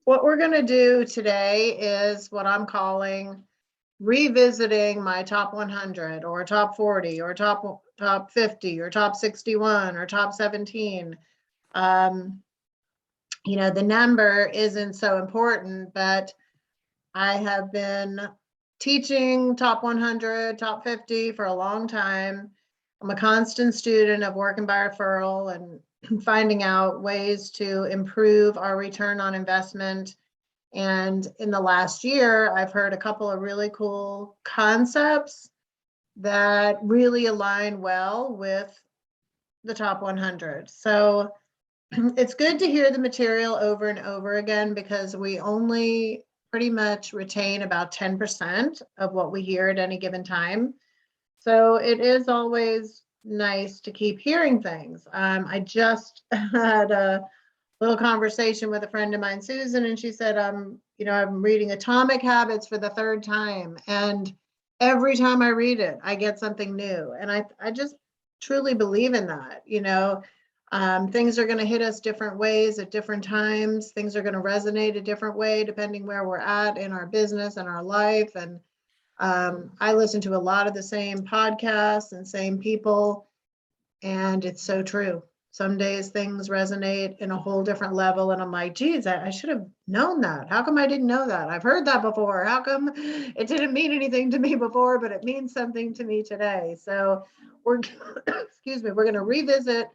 What we're going to do today is what I'm calling revisiting my top 100 or top 40 or top 50 or top 61 or top 17. The number isn't so important, but I have been teaching top 100, top 50 for a long time. I'm a constant student of working by referral and finding out ways to improve our return on investment. And in the last year, I've heard a couple of really cool concepts that really align well with the top 100. So it's good to hear the material over and over again because we only pretty much retain about 10% of what we hear at any given time. So it is always nice to keep hearing things. I just had a little conversation with a friend of mine, Susan, and she said, I'm reading Atomic Habits for the third time. And every time I read it, I get something new. And I just truly believe in that. Things are going to hit us different ways at different times. Things are going to resonate a different way depending where we're at in our business and our life. And I listen to a lot of the same podcasts and same people, and it's so true. Some days things resonate in a whole different level, and I'm like, geez, I should have known that. How come I didn't know that? I've heard that before. How come it didn't mean anything to me before, but it means something to me today? So we're, excuse me, we're going to revisit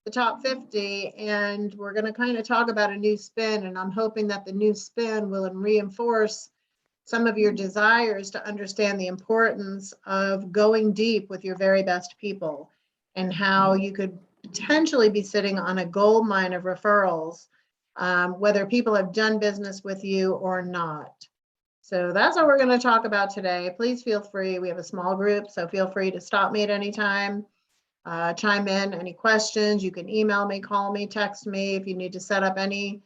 the top 50, and we're going to kind of talk about a new spin, and I'm hoping that the new spin will reinforce some of your desires to understand the importance of going deep with your very best people and how you could potentially be sitting on a gold mine of referrals, whether people have done business with you or not. So that's what we're going to talk about today. Please feel free. We have a small group, so feel free to stop me at any time. Chime in, any questions. You can email me, call me, text me if you need to set up any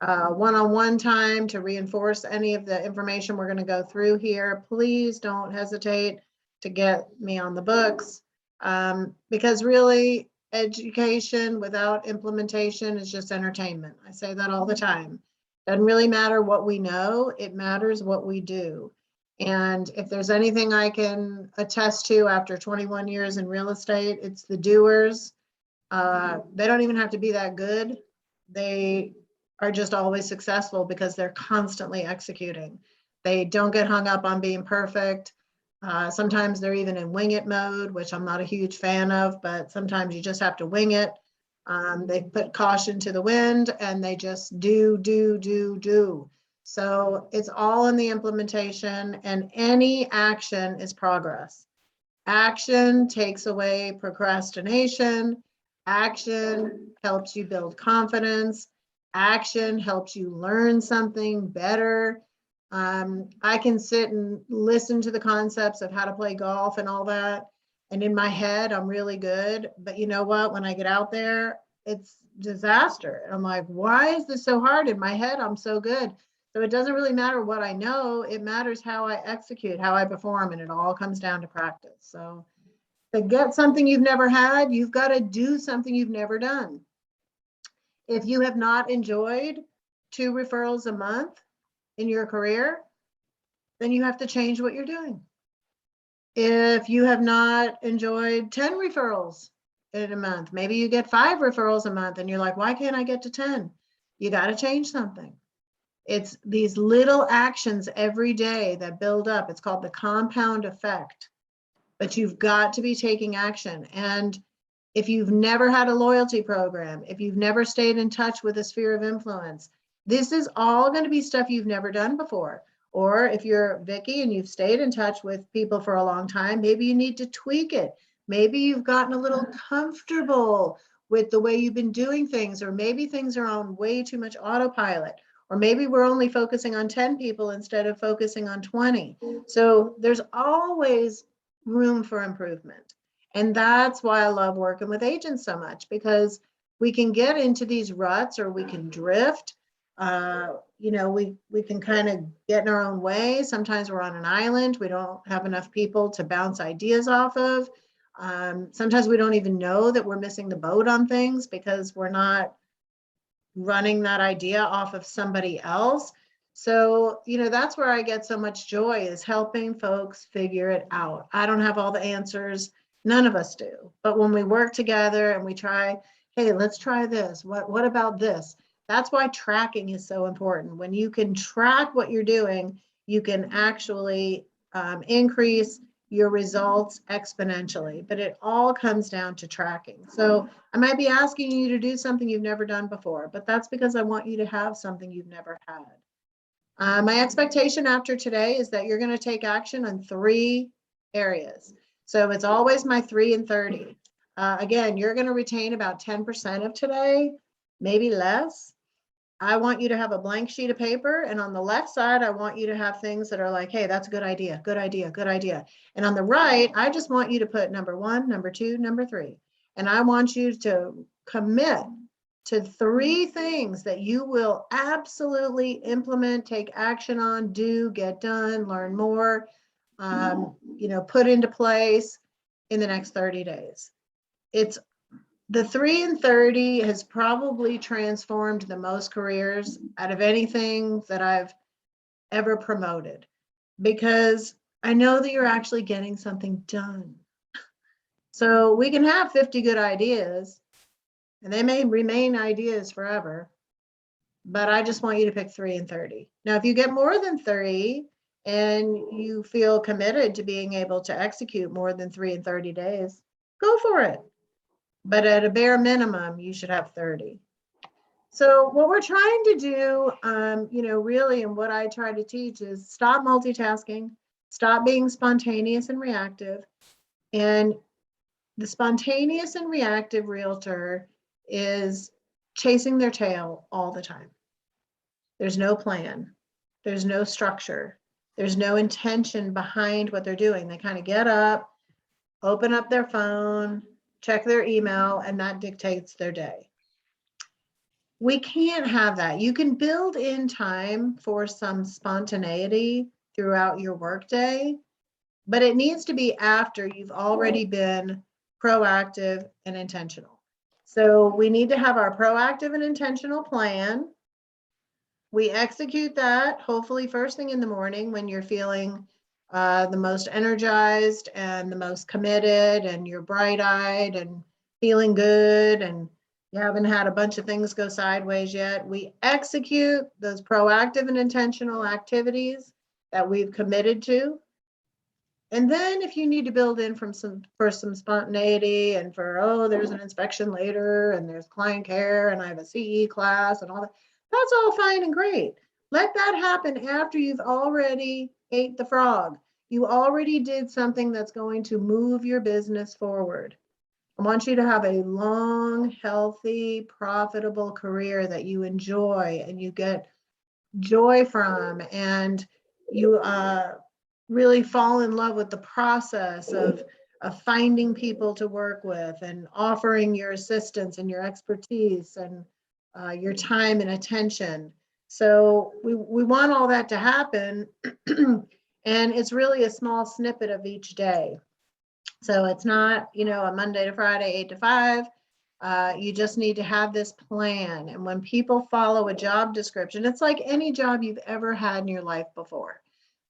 one-on-one time to reinforce any of the information we're going to go through here. Please don't hesitate to get me on the books, because really education without implementation is just entertainment. I say that all the time. Doesn't really matter what we know, it matters what we do. And if there's anything I can attest to after 21 years in real estate, it's the doers. They don't even have to be that good. They are just always successful because they're constantly executing. They don't get hung up on being perfect. Sometimes they're even in wing it mode, which I'm not a huge fan of, but sometimes you just have to wing it. They put caution to the wind and they just do. So it's all in the implementation, and any action is progress. Action takes away procrastination. Action helps you build confidence. Action helps you learn something better. I can sit and listen to the concepts of how to play golf and all that. And in my head, I'm really good. But you know what? When I get out there, it's disaster. I'm like, why is this so hard? In my head, I'm so good. So it doesn't really matter what I know. It matters how I execute, how I perform, and it all comes down to practice. So to get something you've never had, you've got to do something you've never done. If you have not enjoyed 2 referrals a month in your career, then you have to change what you're doing. If you have not enjoyed 10 referrals in a month, maybe you get 5 referrals a month and you're like, why can't I get to 10? You got to change something. It's these little actions every day that build up. It's called the compound effect. But you've got to be taking action. And if you've never had a loyalty program, if you've never stayed in touch with a sphere of influence, this is all going to be stuff you've never done before. Or if you're Vicki and you've stayed in touch with people for a long time, maybe you need to tweak it. Maybe you've gotten a little comfortable with the way you've been doing things, or maybe things are on way too much autopilot. Or maybe we're only focusing on 10 people instead of focusing on 20. So there's always room for improvement. And that's why I love working with agents so much, because we can get into these ruts, or we can drift. We can kind of get in our own way. Sometimes we're on an island. We don't have enough people to bounce ideas off of. Sometimes we don't even know that we're missing the boat on things because we're not running that idea off of somebody else. So, that's where I get so much joy, is helping folks figure it out. I don't have all the answers. None of us do. But when we work together and we try, hey, let's try this. What about this? That's why tracking is so important. When you can track what you're doing, you can actually increase your results exponentially. But it all comes down to tracking. So I might be asking you to do something you've never done before, but that's because I want you to have something you've never had. My expectation after today is that you're going to take action on 3 areas. So it's always my 3 and 30. Again, you're going to retain about 10% of today, maybe less. I want you to have a blank sheet of paper, and on the left side, I want you to have things that are like, hey, that's a good idea, good idea, good idea. And on the right, I just want you to put number 1, number 2, number 3. And I want you to commit to 3 things that you will absolutely implement, take action on, do, get done, learn more, put into place in the next 30 days. It's the 3 and 30 has probably transformed the most careers out of anything that I've ever promoted, because I know that you're actually getting something done. So we can have 50 good ideas, and they may remain ideas forever, but I just want you to pick 3 and 30. Now, if you get more than 3 and you feel committed to being able to execute more than 3 and 30 days, go for it. But at a bare minimum, you should have 30. So what we're trying to do, really, and what I try to teach is stop multitasking, stop being spontaneous and reactive. And the spontaneous and reactive realtor is chasing their tail all the time. There's no plan. There's no structure. There's no intention behind what they're doing. They kind of get up, open up their phone, check their email, and that dictates their day. We can't have that. You can build in time for some spontaneity throughout your workday, but it needs to be after you've already been proactive and intentional. So we need to have our proactive and intentional plan. We execute that hopefully first thing in the morning when you're feeling the most energized and the most committed, and you're bright-eyed and feeling good, and you haven't had a bunch of things go sideways yet. We execute those proactive and intentional activities that we've committed to. And then if you need to build in for some spontaneity, and for, there's an inspection later, and there's client care, and I have a CE class and all that, that's all fine and great. Let that happen after you've already ate the frog. You already did something that's going to move your business forward. I want you to have a long, healthy, profitable career that you enjoy and you get joy from, and you really fall in love with the process of finding people to work with and offering your assistance and your expertise and your time and attention. So we want all that to happen. And it's really a small snippet of each day. So it's not, a Monday to Friday, 8 to 5. You just need to have this plan. And when people follow a job description, it's like any job you've ever had in your life before.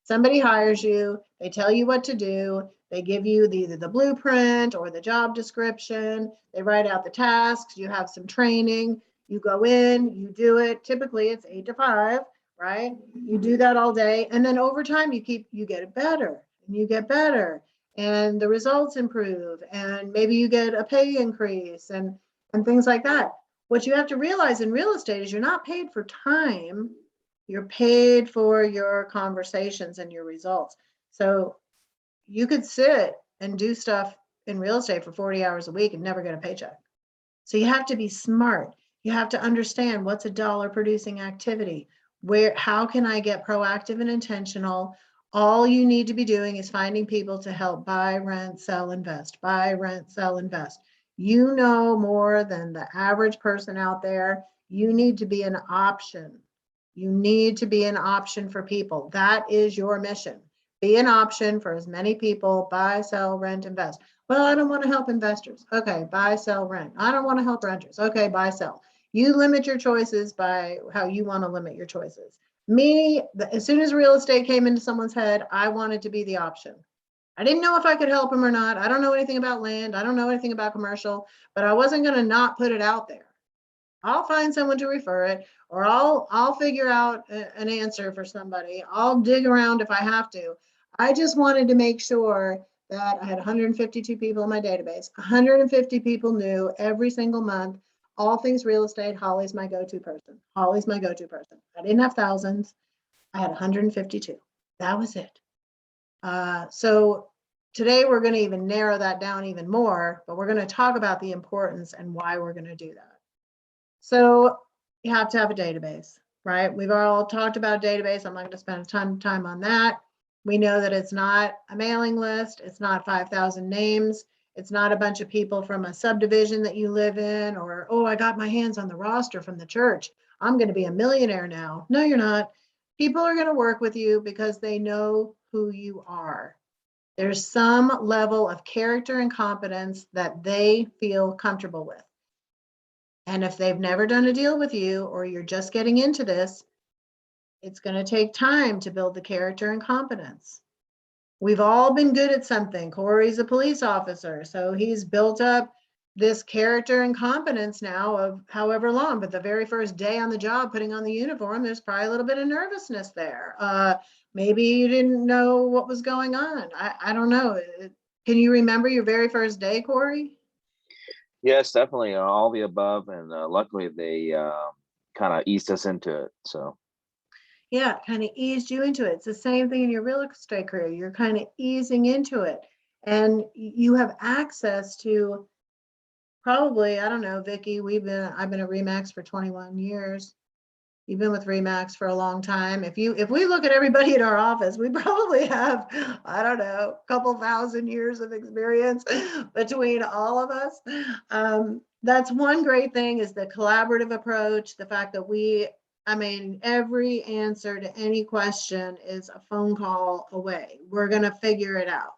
Somebody hires you, they tell you what to do, they give you either the blueprint or the job description, they write out the tasks, you have some training, you go in, you do it. Typically it's 8 to 5, right? You do that all day, and then over time you get it better, and you get better, and the results improve, and maybe you get a pay increase and things like that. What you have to realize in real estate is you're not paid for time. You're paid for your conversations and your results. So you could sit and do stuff in real estate for 40 hours a week and never get a paycheck. So you have to be smart. You have to understand what's a dollar producing activity. How can I get proactive and intentional? All you need to be doing is finding people to help buy, rent, sell, invest, buy, rent, sell, invest. You know more than the average person out there. You need to be an option. You need to be an option for people. That is your mission. Be an option for as many people. Buy, sell, rent, invest. Well, I don't want to help investors. Okay, buy, sell, rent. I don't want to help renters. Okay, buy, sell. You limit your choices by how you want to limit your choices. Me, as soon as real estate came into someone's head, I wanted to be the option. I didn't know if I could help them or not. I don't know anything about land. I don't know anything about commercial, but I wasn't going to not put it out there. I'll find someone to refer it, or I'll figure out an answer for somebody. I'll dig around if I have to. I just wanted to make sure that I had 152 people in my database. 150 people knew every single month, all things real estate, Holly's my go-to person. Holly's my go-to person. I didn't have thousands. I had 152. That was it. So today we're going to even narrow that down even more, but we're going to talk about the importance and why we're going to do that. So you have to have a database, right? We've all talked about database. I'm not going to spend a ton of time on that. We know that it's not a mailing list. It's not 5,000 names. It's not a bunch of people from a subdivision that you live in, or, oh, I got my hands on the roster from the church. I'm going to be a millionaire now. No, you're not. People are going to work with you because they know who you are. There's some level of character and competence that they feel comfortable with. And if they've never done a deal with you, or you're just getting into this, it's going to take time to build the character and competence. We've all been good at something. Corey's a police officer, so he's built up this character and competence now of however long, but the very first day on the job, putting on the uniform, there's probably a little bit of nervousness there. Maybe you didn't know what was going on. I don't know. Can you remember your very first day, Corey? Yes, definitely, all the above, and luckily they kind of eased us into it. So Yeah, kind of eased you into it. It's the same thing in your real estate career. You're kind of easing into it, and you have access to probably, I don't know, Vicki, I've been at Remax for 21 years. You've been with Remax for a long time. If we look at everybody in our office, we probably have, I don't know, a couple thousand years of experience between all of us. That's one great thing, is the collaborative approach, the fact that every answer to any question is a phone call away. We're going to figure it out.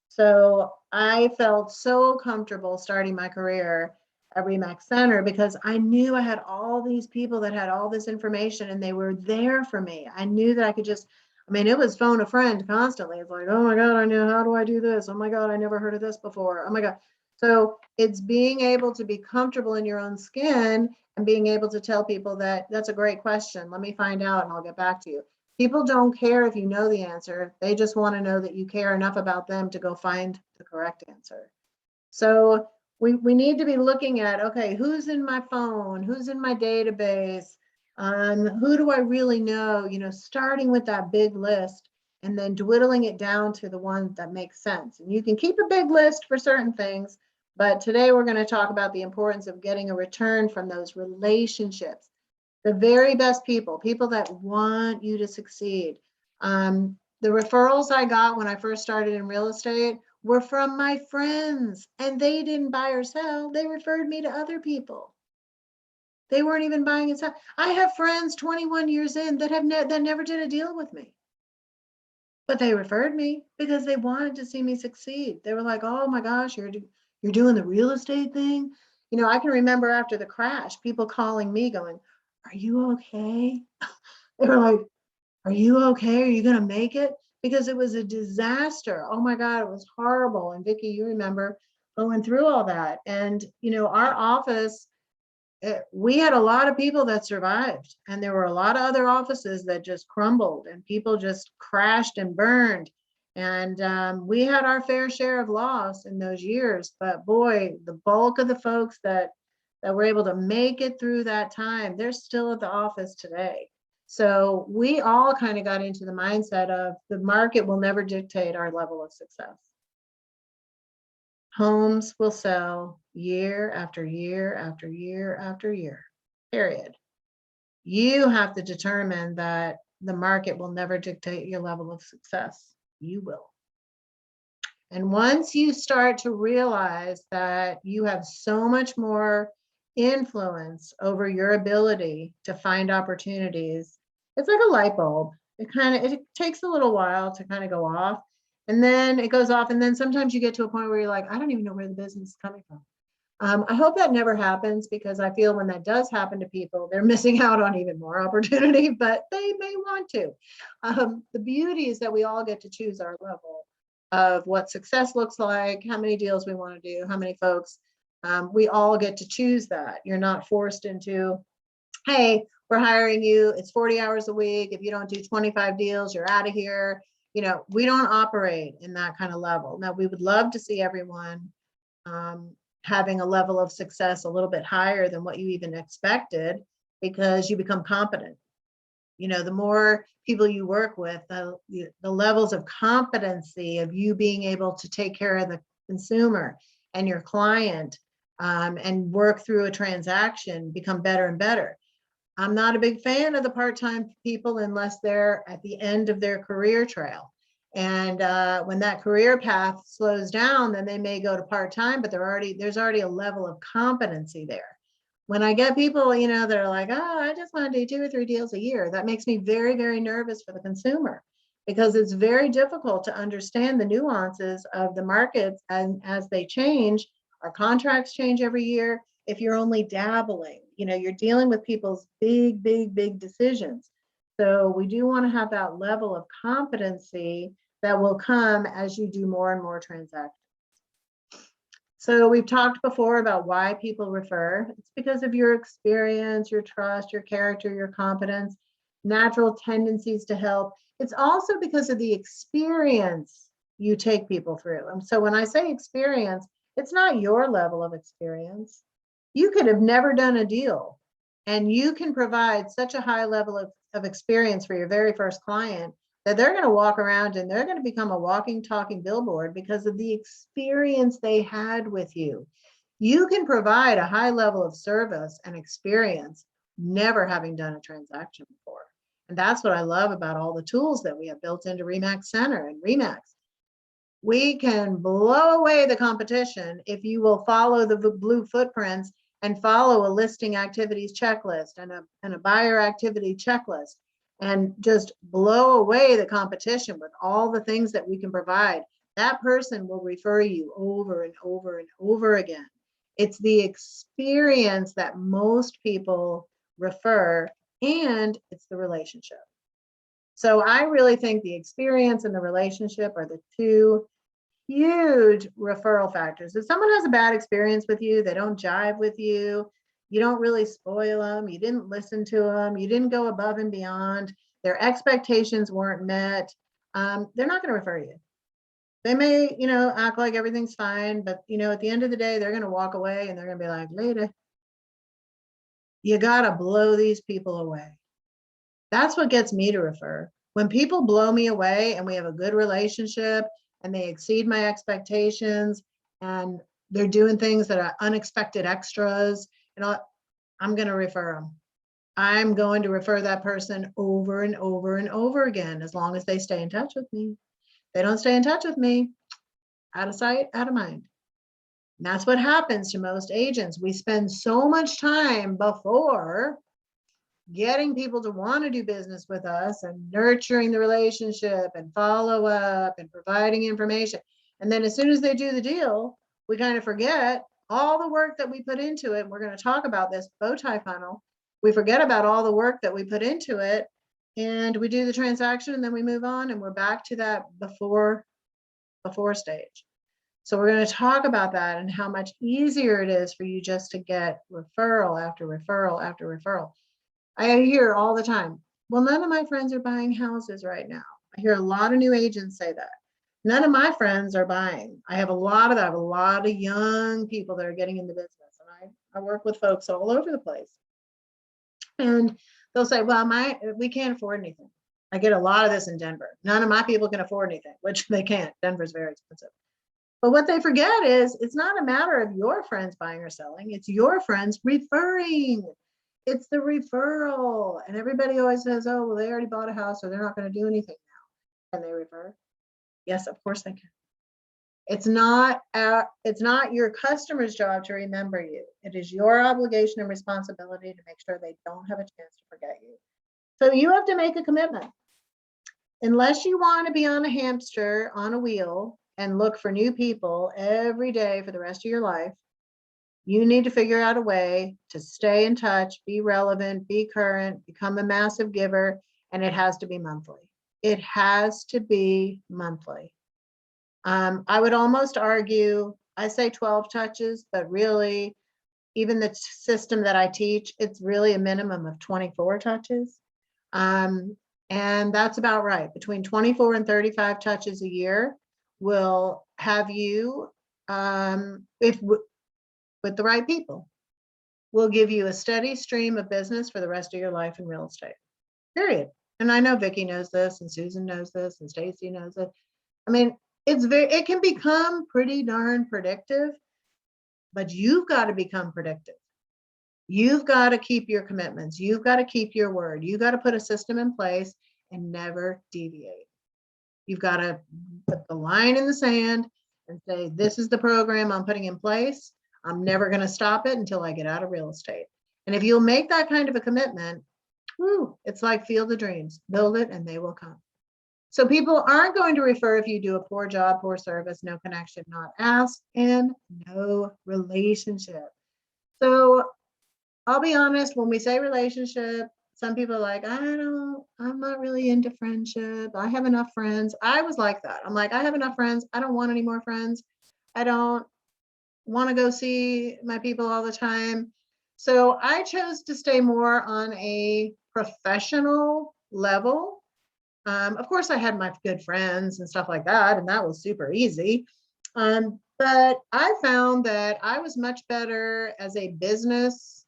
So I felt so comfortable starting my career at Remax Center because I knew I had all these people that had all this information and they were there for me. I knew that I could just, it was phone a friend constantly. It's like, oh my God, I know, how do I do this? Oh my God, I never heard of this before. Oh my God. So it's being able to be comfortable in your own skin and being able to tell people that that's a great question. Let me find out and I'll get back to you. People don't care if you know the answer. They just want to know that you care enough about them to go find the correct answer. So we need to be looking at, okay, who's in my phone? Who's in my database? Who do I really know? Starting with that big list and then dwindling it down to the one that makes sense. And you can keep a big list for certain things, but today we're going to talk about the importance of getting a return from those relationships. The very best people that want you to succeed. The referrals I got when I first started in real estate were from my friends, and they didn't buy or sell. They referred me to other people. They weren't even buying and selling. I have friends 21 years in that that never did a deal with me, but they referred me because they wanted to see me succeed. They were like, "Oh my gosh, you're doing the real estate thing." I can remember after the crash, people calling me going, "Are you okay?" They were like, "Are you okay? Are you going to make it?" Because it was a disaster. Oh my God, it was horrible. And Vicki, you remember going through all that. And, our office, we had a lot of people that survived. And there were a lot of other offices that just crumbled and people just crashed and burned. And we had our fair share of loss in those years. But boy, the bulk of the folks that were able to make it through that time, they're still at the office today. So we all kind of got into the mindset of the market will never dictate our level of success. Homes will sell year after year after year after year, period. You have to determine that the market will never dictate your level of success. You will. And once you start to realize that you have so much more influence over your ability to find opportunities, it's like a light bulb. It takes a little while to kind of go off, and then it goes off, and then sometimes you get to a point where you're like, I don't even know where the business is coming from. I hope that never happens, because I feel when that does happen to people, they're missing out on even more opportunity, but they may want to. The beauty is that we all get to choose our level of what success looks like, how many deals we want to do, how many folks. We all get to choose that. You're not forced into, hey, we're hiring you, it's 40 hours a week. If you don't do 25 deals, you're out of here. We don't operate in that kind of level. Now, we would love to see everyone having a level of success a little bit higher than what you even expected, because you become competent. The more people you work with, the levels of competency of you being able to take care of the consumer and your client, and work through a transaction become better and better. I'm not a big fan of the part-time people unless they're at the end of their career trail. And when that career path slows down, then they may go to part-time, but there's already a level of competency there. When I get people, that are like, oh, I just want to do 2 or 3 deals a year, that makes me very, very nervous for the consumer, because it's very difficult to understand the nuances of the markets, and as they change, our contracts change every year. If you're only dabbling, you're dealing with people's big, big, big decisions. So we do want to have that level of competency that will come as you do more and more transactions. So we've talked before about why people refer. It's because of your experience, your trust, your character, your competence, natural tendencies to help. It's also because of the experience you take people through. And so when I say experience, it's not your level of experience. You could have never done a deal, and you can provide such a high level of experience for your very first client that they're going to walk around and they're going to become a walking, talking billboard because of the experience they had with you. You can provide a high level of service and experience, never having done a transaction before. And that's what I love about all the tools that we have built into Remax Center and Remax. We can blow away the competition if you will follow the blue footprints and follow a listing activities checklist and a buyer activity checklist, and just blow away the competition with all the things that we can provide. That person will refer you over and over and over again. It's the experience that most people refer, and it's the relationship. So I really think the experience and the relationship are the two huge referral factors. If someone has a bad experience with you, they don't jive with you, you don't really spoil them, you didn't listen to them, you didn't go above and beyond, their expectations weren't met, they're not going to refer you. They may, act like everything's fine, but, at the end of the day, they're going to walk away and they're going to be like, later. You got to blow these people away. That's what gets me to refer. When people blow me away and we have a good relationship and they exceed my expectations and they're doing things that are unexpected extras, I'm going to refer them. I'm going to refer that person over and over and over again, as long as they stay in touch with me. They don't stay in touch with me, out of sight, out of mind. And that's what happens to most agents. We spend so much time before getting people to want to do business with us and nurturing the relationship and follow up and providing information. And then as soon as they do the deal, we kind of forget all the work that we put into it. We're going to talk about this bow tie funnel. We forget about all the work that we put into it, and we do the transaction, and then we move on and we're back to that before stage. So we're going to talk about that and how much easier it is for you just to get referral after referral after referral. I hear all the time, well, none of my friends are buying houses right now. I hear a lot of new agents say that. None of my friends are buying. I have a lot of young people that are getting into business, and I work with folks all over the place. And they'll say, well, we can't afford anything. I get a lot of this in Denver. None of my people can afford anything, which they can't. Denver's very expensive. But what they forget is it's not a matter of your friends buying or selling. It's your friends referring. It's the referral. And everybody always says, oh, well, they already bought a house, so they're not going to do anything now. Can they refer? Yes, of course they can. It's not your customer's job to remember you. It is your obligation and responsibility to make sure they don't have a chance to forget you. So you have to make a commitment. Unless you want to be on a hamster on a wheel and look for new people every day for the rest of your life, You need to figure out a way to stay in touch, be relevant, be current, become a massive giver, and it has to be monthly. It has to be monthly. I would almost argue, I say 12 touches, but really, even the system that I teach, it's really a minimum of 24 touches. And that's about right. Between 24 and 35 touches a year will have you, if with the right people, will give you a steady stream of business for the rest of your life in real estate. Period. And I know Vicki knows this, and Susan knows this, and Stacy knows it. I mean, it can become pretty darn predictive, but you've got to become predictive. You've got to keep your commitments. You've got to keep your word. You've got to put a system in place and never deviate. You've got to put the line in the sand and say, this is the program I'm putting in place. I'm never going to stop it until I get out of real estate. And if you'll make that kind of a commitment, whew, it's like Field of Dreams. Build it and they will come. So people aren't going to refer if you do a poor job, poor service, no connection, not asked, and no relationship. So I'll be honest, when we say relationship, some people are like, I'm not really into friendship. I have enough friends. I was like that. I'm like, I have enough friends. I don't want any more friends. I don't want to go see my people all the time. So I chose to stay more on a professional level. Of course, I had my good friends and stuff like that, and that was super easy. But I found that I was much better as a business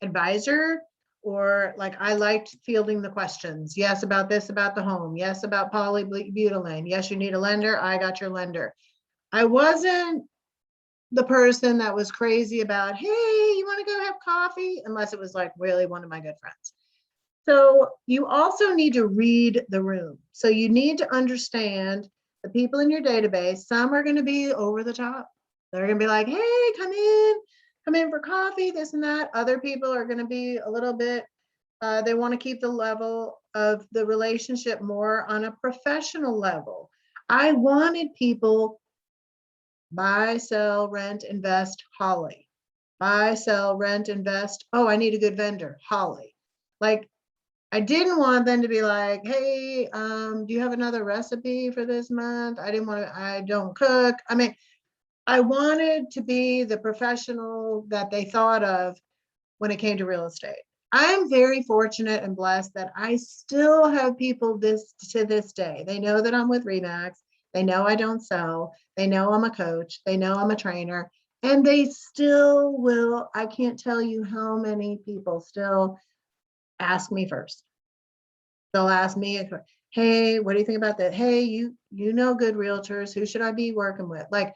advisor, or like I liked fielding the questions. Yes, about this, about the home. Yes, about polybutylene. Yes, you need a lender. I got your lender. I wasn't the person that was crazy about, hey, you want to go have coffee? Unless it was like really one of my good friends. So you also need to read the room. So you need to understand the people in your database. Some are going to be over the top. They're going to be like, hey, come in for coffee, this and that. Other people are going to be a little bit, they want to keep the level of the relationship more on a professional level. I wanted people buy, sell, rent, invest, Holly. Buy, sell, rent, invest. Oh, I need a good vendor, Holly. Like, I didn't want them to be like, hey, do you have another recipe for this month? I don't cook. I mean, I wanted to be the professional that they thought of when it came to real estate. I'm very fortunate and blessed that I still have people to this day. They know that I'm with Remax. They know I don't sell. They know I'm a coach. They know I'm a trainer. And they still will. I can't tell you how many people still ask me first. They'll ask me, hey, what do you think about that? Hey, you know good realtors. Who should I be working with? Like,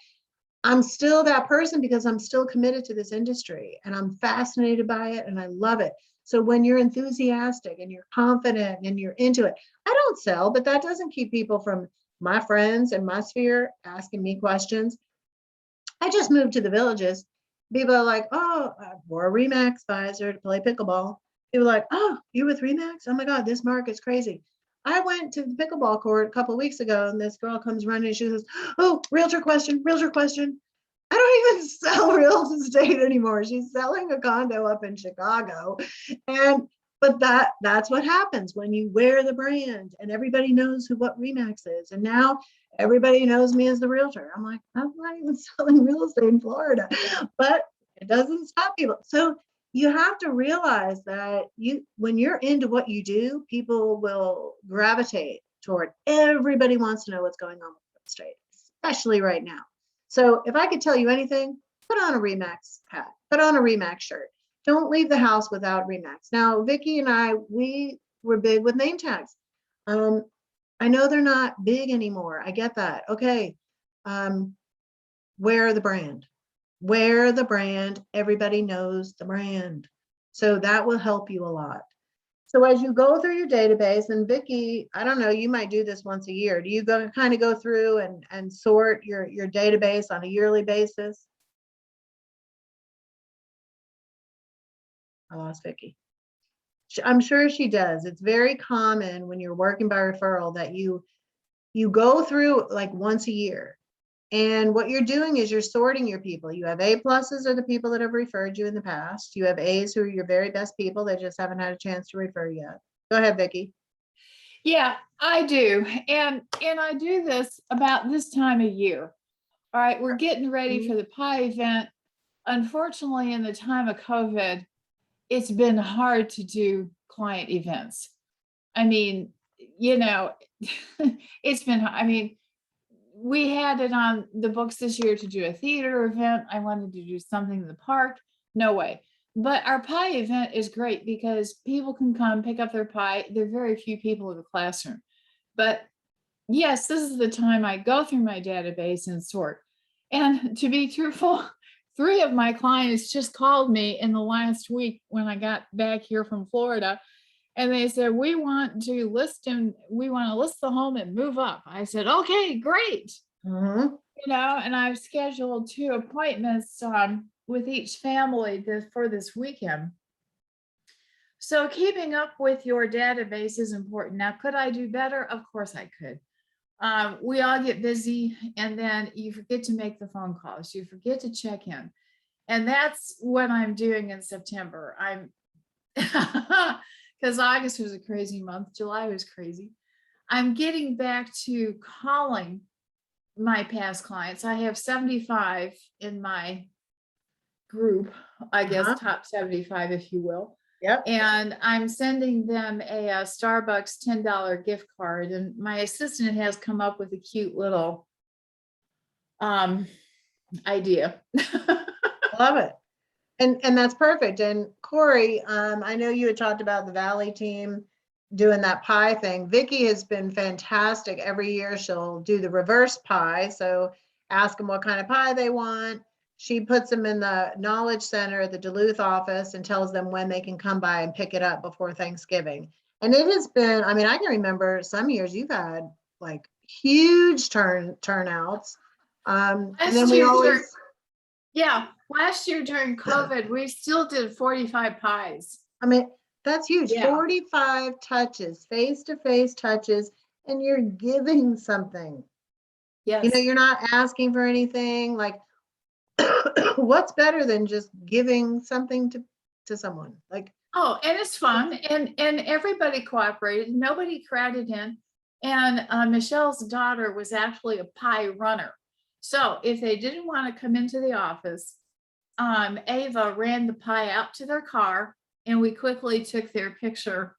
I'm still that person because I'm still committed to this industry and I'm fascinated by it and I love it. So when you're enthusiastic and you're confident and you're into it, I don't sell, but that doesn't keep people from my friends and my sphere asking me questions. I just moved to the Villages. People are like, oh, I wore a Remax visor to play pickleball. People are like, oh, you with Remax? Oh my God, this market's crazy. I went to the pickleball court a couple of weeks ago and this girl comes running and she says, oh, realtor question, realtor question. I don't even sell real estate anymore. She's selling a condo up in Chicago. But that's what happens when you wear the brand and everybody knows what Remax is. And now everybody knows me as the realtor. I'm like, I'm not even selling real estate in Florida, but it doesn't stop people. So you have to realize that when you're into what you do, people will gravitate toward. Everybody wants to know what's going on with real estate, especially right now. So if I could tell you anything, put on a Remax hat, put on a Remax shirt. Don't leave the house without Remax. Now, Vicki and I, we were big with name tags. I know they're not big anymore. I get that. Okay. Wear the brand. Wear the brand. Everybody knows the brand. So that will help you a lot. So as you go through your database, and Vicki, I don't know, you might do this once a year. Do you kind of go through and sort your database on a yearly basis? I lost Vicki. I'm sure she does. It's very common when you're working by referral that you go through like once a year And what you're doing is you're sorting your people. You have A pluses are the people that have referred you in the past. You have A's who are your very best people. They just haven't had a chance to refer yet. Go ahead, Vicki. Yeah, I do. And I do this about this time of year. All right, we're getting ready for the pie event. Unfortunately, in the time of COVID, it's been hard to do client events. I mean, it's been, we had it on the books this year to do a theater event. I wanted to do something in the park. No way. But our pie event is great because people can come pick up their pie. There are very few people in the classroom. But yes, this is the time I go through my database and sort. And to be truthful, 3 of my clients just called me in the last week when I got back here from Florida. And they said, we want to list the home and move up. I said, okay, great. Mm-hmm. And I've scheduled 2 appointments with each family for this weekend. So keeping up with your database is important. Now, could I do better? Of course I could. We all get busy and then you forget to make the phone calls. You forget to check in. And that's what I'm doing in September. Because August was a crazy month. July was crazy. I'm getting back to calling my past clients. I have 75 in my group, I guess, top 75, if you will. Yep. And I'm sending them a Starbucks $10 gift card. And my assistant has come up with a cute little idea. Love it. And that's perfect. And Corey, I know you had talked about the Valley team doing that pie thing. Vicki has been fantastic. Every year she'll do the reverse pie. So ask them what kind of pie they want. She puts them in the Knowledge Center at the Duluth office and tells them when they can come by and pick it up before Thanksgiving. And it has been, I can remember some years you've had like huge turnouts. And then we always... Yeah, last year during COVID, we still did 45 pies. That's huge. Yeah. 45 touches, face-to-face touches, and you're giving something. Yes. You're not asking for anything. Like, what's better than just giving something to someone? Like, oh, and it's fun, and everybody cooperated. Nobody crowded in, and Michelle's daughter was actually a pie runner. So if they didn't want to come into the office, Ava ran the pie out to their car and we quickly took their picture.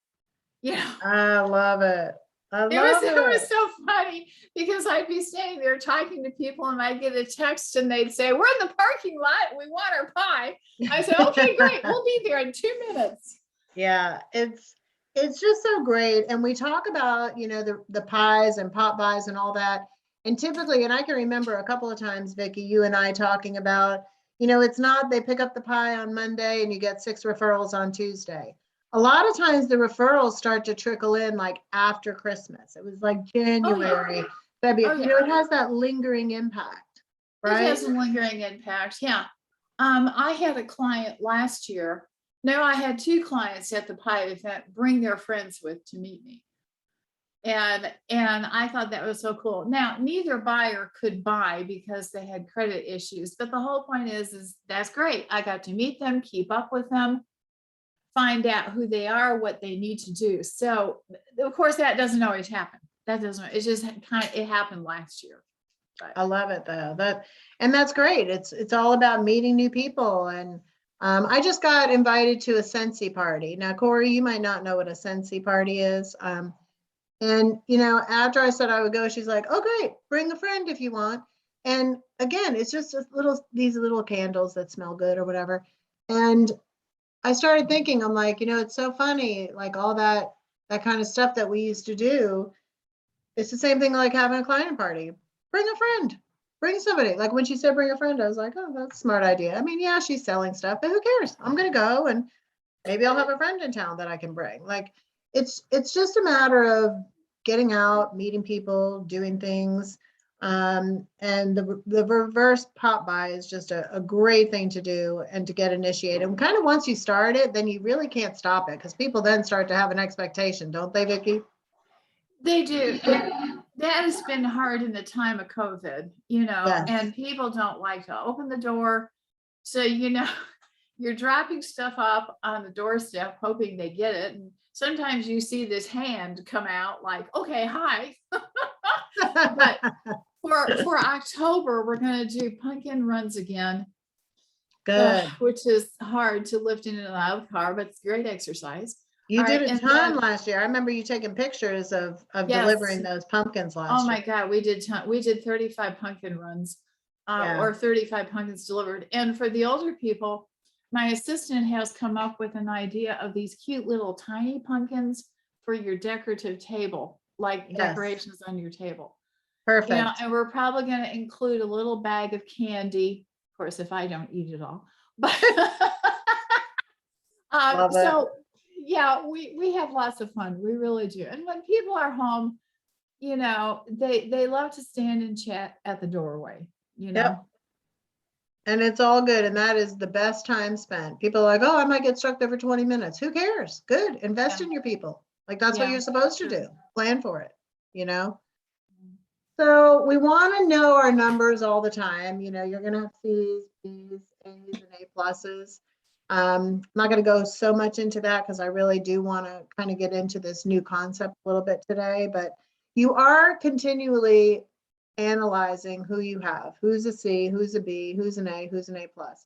I love it. It was so funny because I'd be standing there talking to people and I'd get a text and they'd say, we're in the parking lot. We want our pie. I said, okay, great. We'll be there in 2 minutes. Yeah, it's just so great. And we talk about, the pies and pop buys and all that. And typically, and I can remember a couple of times, Vicki, you and I talking about, it's not they pick up the pie on Monday and you get 6 referrals on Tuesday. A lot of times the referrals start to trickle in like after Christmas. It was like January, February. It has that lingering impact, right? It has a lingering impact, yeah. I had a client last year. No, I had 2 clients at the pie event bring their friends to meet me. And I thought that was so cool. Now, neither buyer could buy because they had credit issues, but the whole point is that's great. I got to meet them, keep up with them, find out who they are, what they need to do. So of course that doesn't always happen. It's just it happened last year. But I love it though. That's great. It's all about meeting new people. And I just got invited to a Sensi party. Now, Corey, you might not know what a Sensi party is. And, after I said I would go, she's like, oh, great, bring a friend if you want. And again, it's just these little candles that smell good or whatever. And I started thinking, I'm like, it's so funny, like all that kind of stuff that we used to do. It's the same thing like having a client party. Bring a friend, bring somebody. Like when she said bring a friend, I was like, oh, that's a smart idea. Yeah, she's selling stuff, but who cares? I'm going to go and maybe I'll have a friend in town that I can bring. Like, it's just a matter of getting out, meeting people, doing things. And the reverse pop buy is just a great thing to do and to get initiated. And kind of once you start it, then you really can't stop it because people then start to have an expectation, don't they, Vicki? they do. that has been hard in the time of COVID, you know, Yes. and people don't like to open the door. So, you know, you're dropping stuff up on the doorstep, hoping they get it. And sometimes you see this hand come out like, okay, hi. But for October, we're going to do pumpkin runs again, Good. which is hard to lift in and out of the car, but it's great exercise. You All did right, a and ton then- last year. I remember you taking pictures of Yes. delivering those pumpkins last Oh my year. God, we did 35 pumpkin runs, Yeah. or 35 pumpkins delivered. And for the older people, my assistant has come up with an idea of these cute little tiny pumpkins for your decorative table, like Yes. decorations on your table. Perfect. Yeah, and we're probably going to include a little bag of candy, of course, if I don't eat it all. But Love it. so yeah, we have lots of fun. We really do. And when people are home, you know, they love to stand and chat at the doorway, you know. Yep. And it's all good. And that is the best time spent. People are like, oh, I might get stuck there for 20 minutes. Who cares? Good. Invest Yeah. in your people. Like that's what Yeah, you're supposed to true. do. Plan for it, you know? So we want to know our numbers all the time. You know, you're going to have C's, B's, A's, and A pluses. I'm not going to go so much into that because I really do want to kind of get into this new concept a little bit today, but you are continually analyzing who you have, who's a C, who's a B, who's an A, who's an A plus.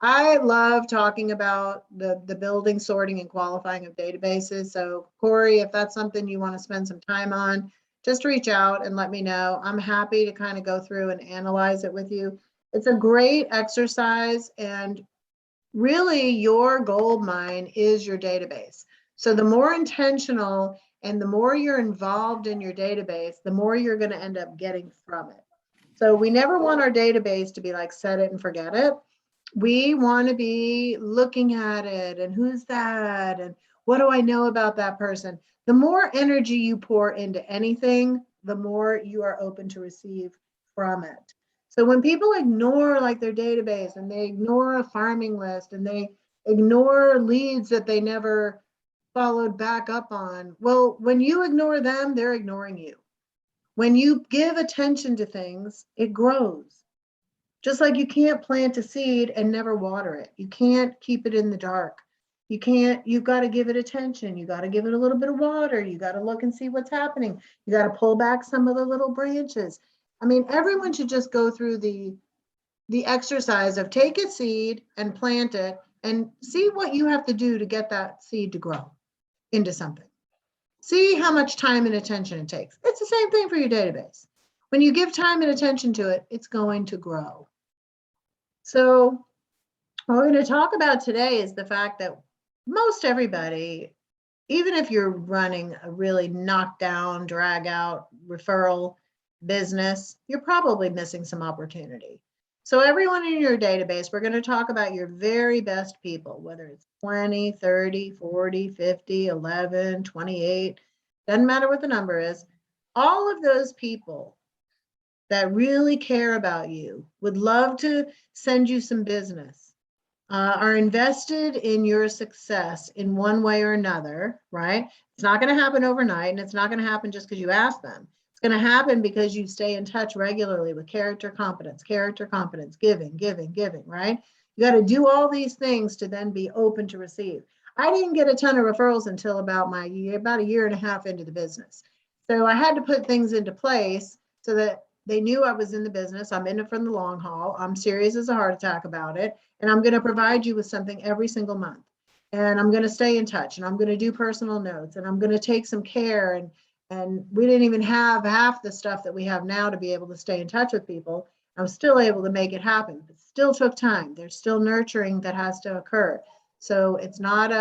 I love talking about the building, sorting, and qualifying of databases. So Corey, if that's something you want to spend some time on, just reach out and let me know. I'm happy to kind of go through and analyze it with you. It's a great exercise, and really your gold mine is your database. So the more intentional and the more you're involved in your database, the more you're going to end up getting from it. So we never want our database to be like set it and forget it. We want to be looking at it and who's that and what do I know about that person. The more energy you pour into anything, the more you are open to receive from it. So when people ignore like their database and they ignore a farming list and they ignore leads that they never followed back up on, well, when you ignore them, they're ignoring you. When you give attention to things, it grows. Just like you can't plant a seed and never water it. You can't keep it in the dark. You've got to give it attention. You got to give it a little bit of water. You got to look and see what's happening. You got to pull back some of the little branches. I mean, everyone should just go through the exercise of take a seed and plant it and see what you have to do to get that seed to grow into something. See how much time and attention it takes. It's the same thing for your database. When you give time and attention to it, it's going to grow. So what we're going to talk about today is the fact that most everybody, even if you're running a really knockdown, drag out referral business, you're probably missing some opportunity. So everyone in your database, we're going to talk about your very best people, whether it's 20, 30, 40, 50, 11, 28, doesn't matter what the number is. All of those people that really care about you, would love to send you some business, are invested in your success in one way or another, right? It's not going to happen overnight, and it's not going to happen just because you ask them. It's going to happen because you stay in touch regularly with character competence, giving, right? You got to do all these things to then be open to receive. I didn't get a ton of referrals until about a year and a half into the business. So I had to put things into place so that they knew I was in the business. I'm in it for the long haul. I'm serious as a heart attack about it. And I'm going to provide you with something every single month. And I'm going to stay in touch, and I'm going to do personal notes, and I'm going to take some care. And we didn't even have half the stuff that we have now to be able to stay in touch with people. I was still able to make it happen. It still took time. There's still nurturing that has to occur. So it's not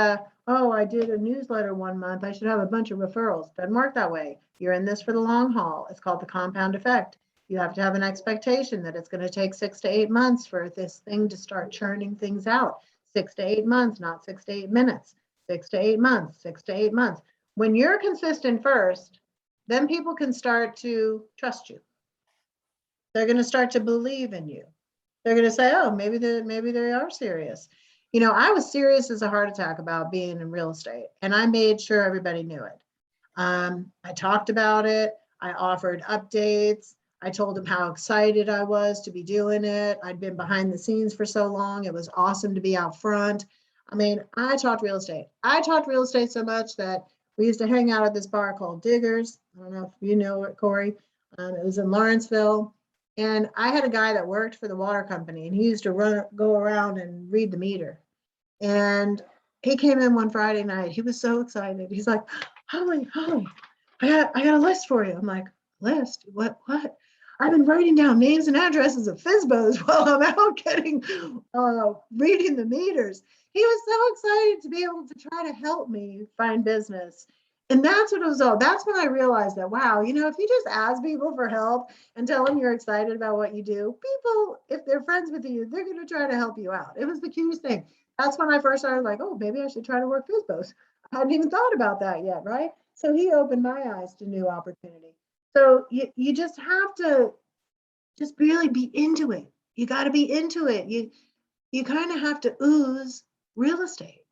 oh, I did a newsletter 1 month, I should have a bunch of referrals. Doesn't work that way. You're in this for the long haul. It's called the compound effect. You have to have an expectation that it's going to take 6 to 8 months for this thing to start churning things out. 6 to 8 months, not 6 to 8 minutes. 6 to 8 months, 6 to 8 months. When you're consistent first, then people can start to trust you. They're going to start to believe in you. They're going to say, oh, maybe they are serious. You know, I was serious as a heart attack about being in real estate, and I made sure everybody knew it. I talked about it. I offered updates. I told him how excited I was to be doing it. I'd been behind the scenes for so long. It was awesome to be out front. I mean, I talked real estate. I talked real estate so much that we used to hang out at this bar called Diggers. I don't know if you know it, Corey. It was in Lawrenceville. And I had a guy that worked for the water company, and he used to go around and read the meter. And he came in one Friday night. He was so excited. He's like, Holly, I got a list for you. I'm like, list? What? I've been writing down names and addresses of FSBOs while I'm out reading the meters. He was so excited to be able to try to help me find business. And that's what it was all. That's when I realized that, wow, you know, if you just ask people for help and tell them you're excited about what you do, people, if they're friends with you, they're going to try to help you out. It was the cutest thing. That's when I first started like, oh, maybe I should try to work FSBOs. I hadn't even thought about that yet, right? So he opened my eyes to new opportunity. So you just have to just really be into it. You got to be into it. You kind of have to ooze real estate,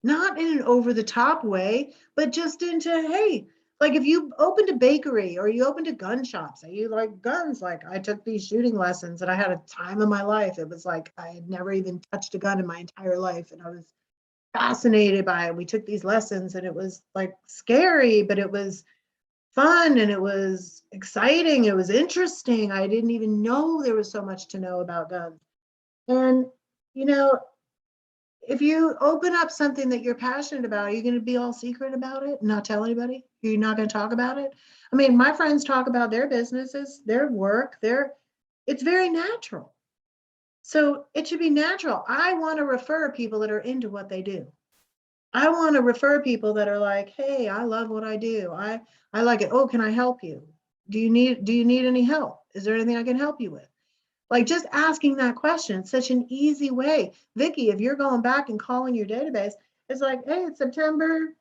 not in an over the top way, but just into, hey, like if you opened a bakery or you opened a gun shop, say you like guns, like I took these shooting lessons and I had a time of my life. It was like I had never even touched a gun in my entire life, and I was fascinated by it. We took these lessons and it was like scary, but it was fun and it was exciting. It was interesting. I didn't even know there was so much to know about guns. And, you know, if you open up something that you're passionate about, are you going to be all secret about it and not tell anybody? You're not going to talk about it? I mean, my friends talk about their businesses, their work, it's very natural. So it should be natural. I want to refer people that are into what they do. I want to refer people that are like, hey, I love what I do. I like it. Oh, can I help you? Do you need any help? Is there anything I can help you with? Like just asking that question, it's such an easy way. Vicki, if you're going back and calling your database, it's like, hey, it's September,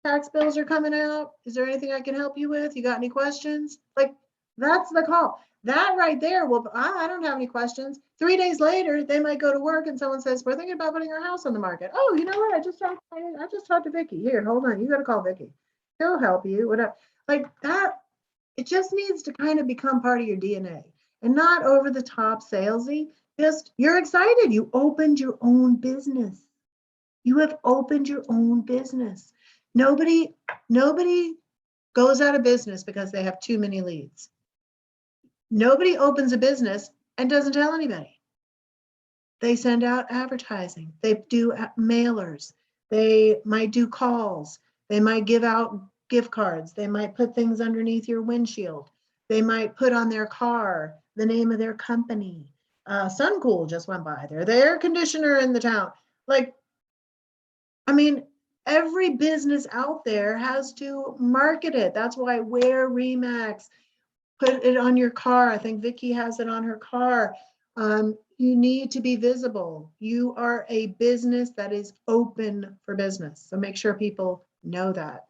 tax bills are coming out. Is there anything I can help you with? You got any questions? Like that's the call. That right there, well, I don't have any questions. 3 days later, they might go to work and someone says, we're thinking about putting our house on the market. Oh, you know what? I just talked to Vicki. Here, hold on. You got to call Vicki. He'll help you. Whatever. Like that, it just needs to kind of become part of your DNA and not over the top salesy. Just you're excited. You opened your own business. You have opened your own business. Nobody goes out of business because they have too many leads. Nobody opens a business and doesn't tell anybody. They send out advertising. They do mailers. They might do calls. They might give out gift cards. They might put things underneath your windshield. They might put on their car the name of their company. Suncool just went by. They're the air conditioner in the town. Like, I mean, every business out there has to market it. That's why Wear Remax, put it on your car. I think Vicki has it on her car. You need to be visible. You are a business that is open for business. So make sure people know that.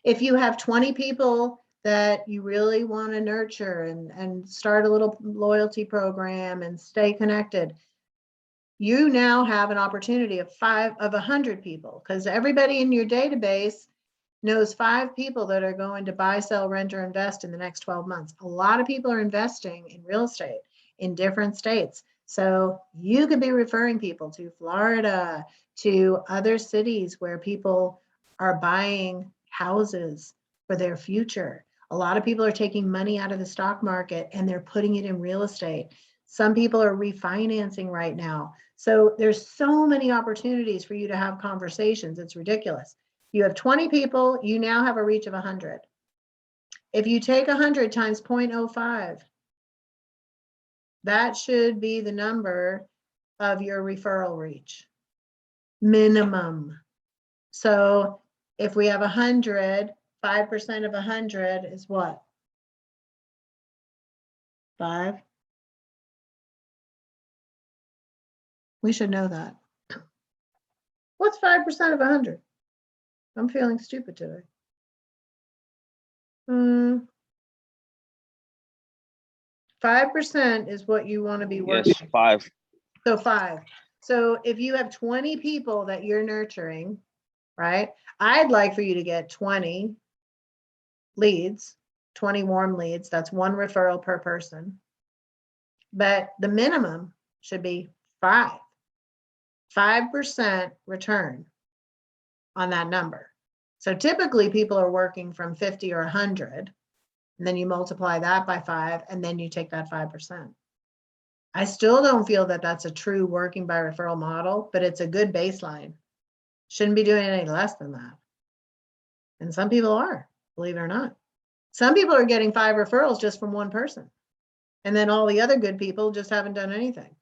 If you have 20 people that you really want to nurture and start a little loyalty program and stay connected, you now have an opportunity of 100 people, because everybody in your database knows 5 people that are going to buy, sell, rent, or invest in the next 12 months. A lot of people are investing in real estate in different states. So you could be referring people to Florida, to other cities where people are buying houses for their future. A lot of people are taking money out of the stock market and they're putting it in real estate. Some people are refinancing right now. So there's so many opportunities for you to have conversations. It's ridiculous. You have 20 people, you now have a reach of 100. If you take 100 times 0.05, that should be the number of your referral reach, minimum. So if we have 100, 5% of 100 is what? 5? We should know that. What's 5% of 100? I'm feeling stupid today. 5% is what you want to be working. Yes, 5. So 5. So if you have 20 people that you're nurturing, right? I'd like for you to get 20 leads, 20 warm leads, that's 1 referral per person. But the minimum should be 5% return on that number. So typically people are working from 50 or 100, and then you multiply that by 5, and then you take that 5%. I still don't feel that that's a true working by referral model, but it's a good baseline. Shouldn't be doing any less than that. And some people are, believe it or not. Some people are getting 5 referrals just from 1 person. And then all the other good people just haven't done anything.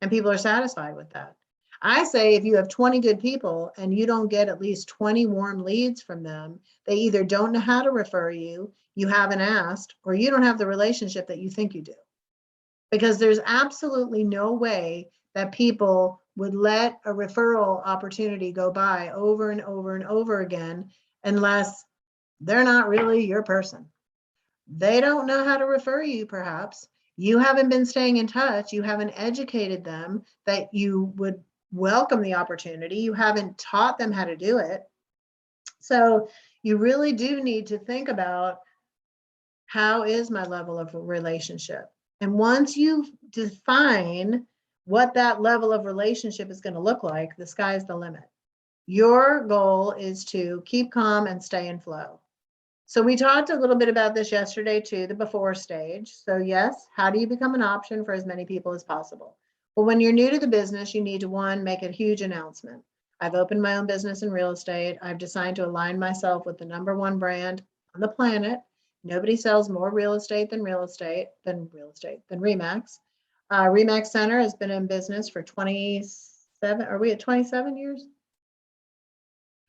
And people are satisfied with that. I say if you have 20 good people and you don't get at least 20 warm leads from them, they either don't know how to refer you, you haven't asked, or you don't have the relationship that you think you do. Because there's absolutely no way that people would let a referral opportunity go by over and over and over again unless they're not really your person. They don't know how to refer you, perhaps. You haven't been staying in touch. You haven't educated them that you would welcome the opportunity. You haven't taught them how to do it. So you really do need to think about, how is my level of relationship? And once you define what that level of relationship is going to look like, the sky's the limit. Your goal is to keep calm and stay in flow. So we talked a little bit about this yesterday too, the before stage. So yes, how do you become an option for as many people as possible? Well, when you're new to the business, you need to, 1, make a huge announcement. I've opened my own business in real estate. I've decided to align myself with the #1 brand on the planet. Nobody sells more real estate than Remax. Remax Center has been in business for 27, are we at 27 years?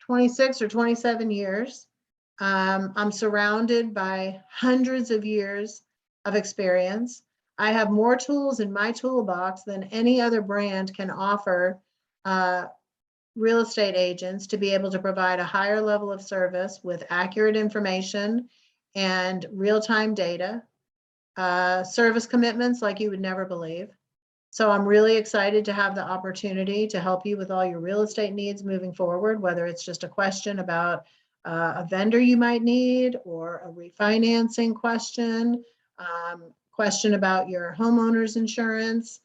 26 or 27 years. I'm surrounded by hundreds of years of experience. I have more tools in my toolbox than any other brand can offer real estate agents to be able to provide a higher level of service with accurate information and real-time data, service commitments like you would never believe. So I'm really excited to have the opportunity to help you with all your real estate needs moving forward, whether it's just a question about a vendor you might need, or a refinancing question, question about your homeowner's insurance,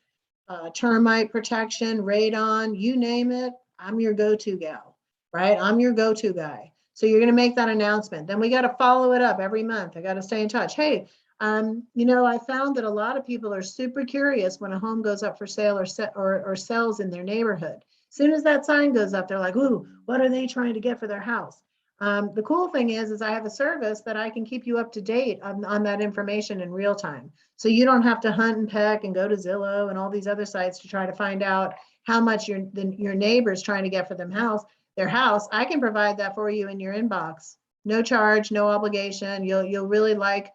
termite protection, radon, you name it, I'm your go-to gal, right? I'm your go-to guy. So you're going to make that announcement. Then we got to follow it up every month. I got to stay in touch. Hey, I found that a lot of people are super curious when a home goes up for sale or sells in their neighborhood. As soon as that sign goes up, they're like, ooh, what are they trying to get for their house? The cool thing is I have a service that I can keep you up to date on that information in real time. So you don't have to hunt and peck and go to Zillow and all these other sites to try to find out how much your neighbor's trying to get for their house. I can provide that for you in your inbox. No charge, no obligation. You'll really like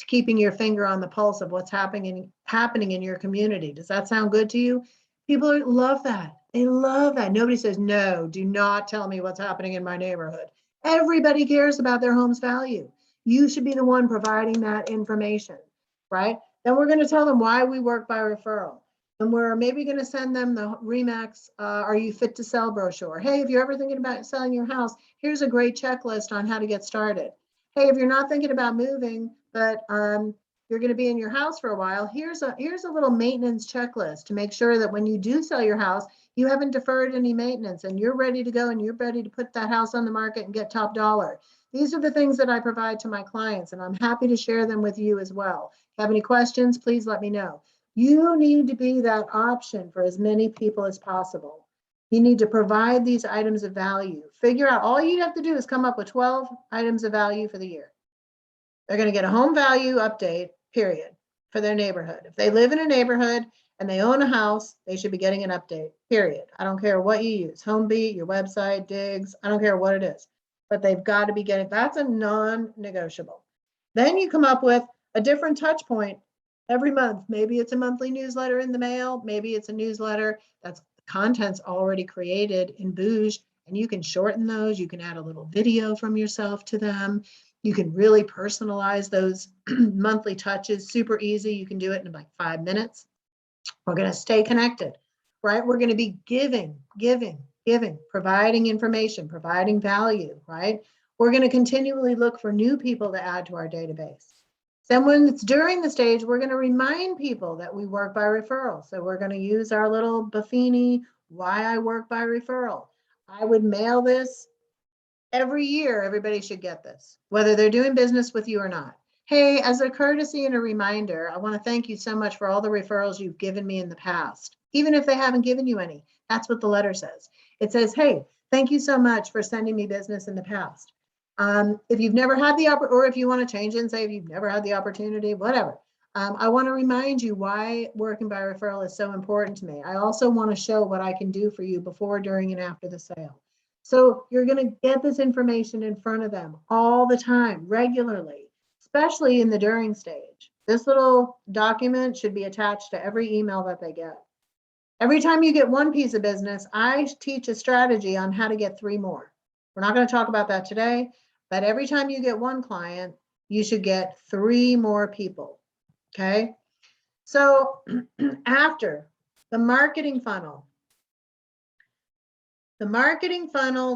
keeping your finger on the pulse of what's happening in your community. Does that sound good to you? People love that. They love that. Nobody says, no, do not tell me what's happening in my neighborhood. Everybody cares about their home's value. You should be the one providing that information, right? Then we're going to tell them why we work by referral. And we're maybe going to send them the Remax Are You Fit to Sell brochure. Hey, if you're ever thinking about selling your house, here's a great checklist on how to get started. Hey, if you're not thinking about moving, but you're going to be in your house for a while, here's a little maintenance checklist to make sure that when you do sell your house, you haven't deferred any maintenance and you're ready to go and you're ready to put that house on the market and get top dollar. These are the things that I provide to my clients, and I'm happy to share them with you as well. If you have any questions, please let me know. You need to be that option for as many people as possible. You need to provide these items of value. Figure out, all you have to do is come up with 12 items of value for the year. They're going to get a home value update, period, for their neighborhood. If they live in a neighborhood and they own a house, they should be getting an update, period. I don't care what you use, HomeBeat, your website, Diggs, I don't care what it is, but they've got to be getting, that's a non-negotiable. Then you come up with a different touch point every month. Maybe it's a monthly newsletter in the mail. Maybe it's a newsletter that's content's already created in Booge, and you can shorten those. You can add a little video from yourself to them. You can really personalize those monthly touches, super easy. You can do it in like 5 minutes. We're going to stay connected, right? We're going to be giving, providing information, providing value, right? We're going to continually look for new people to add to our database. Then when it's during the stage, we're going to remind people that we work by referral. So we're going to use our little Buffini, why I work by referral. I would mail this every year. Everybody should get this, whether they're doing business with you or not. Hey, as a courtesy and a reminder, I want to thank you so much for all the referrals you've given me in the past, even if they haven't given you any. That's what the letter says. It says, hey, thank you so much for sending me business in the past. If you've never had the or if you want to change it and say if you've never had the opportunity, whatever. I want to remind you why working by referral is so important to me. I also want to show what I can do for you before, during, and after the sale. So you're going to get this information in front of them all the time, regularly, especially in the during stage. This little document should be attached to every email that they get. Every time you get one piece of business, I teach a strategy on how to get 3 more. We're not going to talk about that today, but every time you get one client, you should get 3 more people. Okay. So after the marketing funnel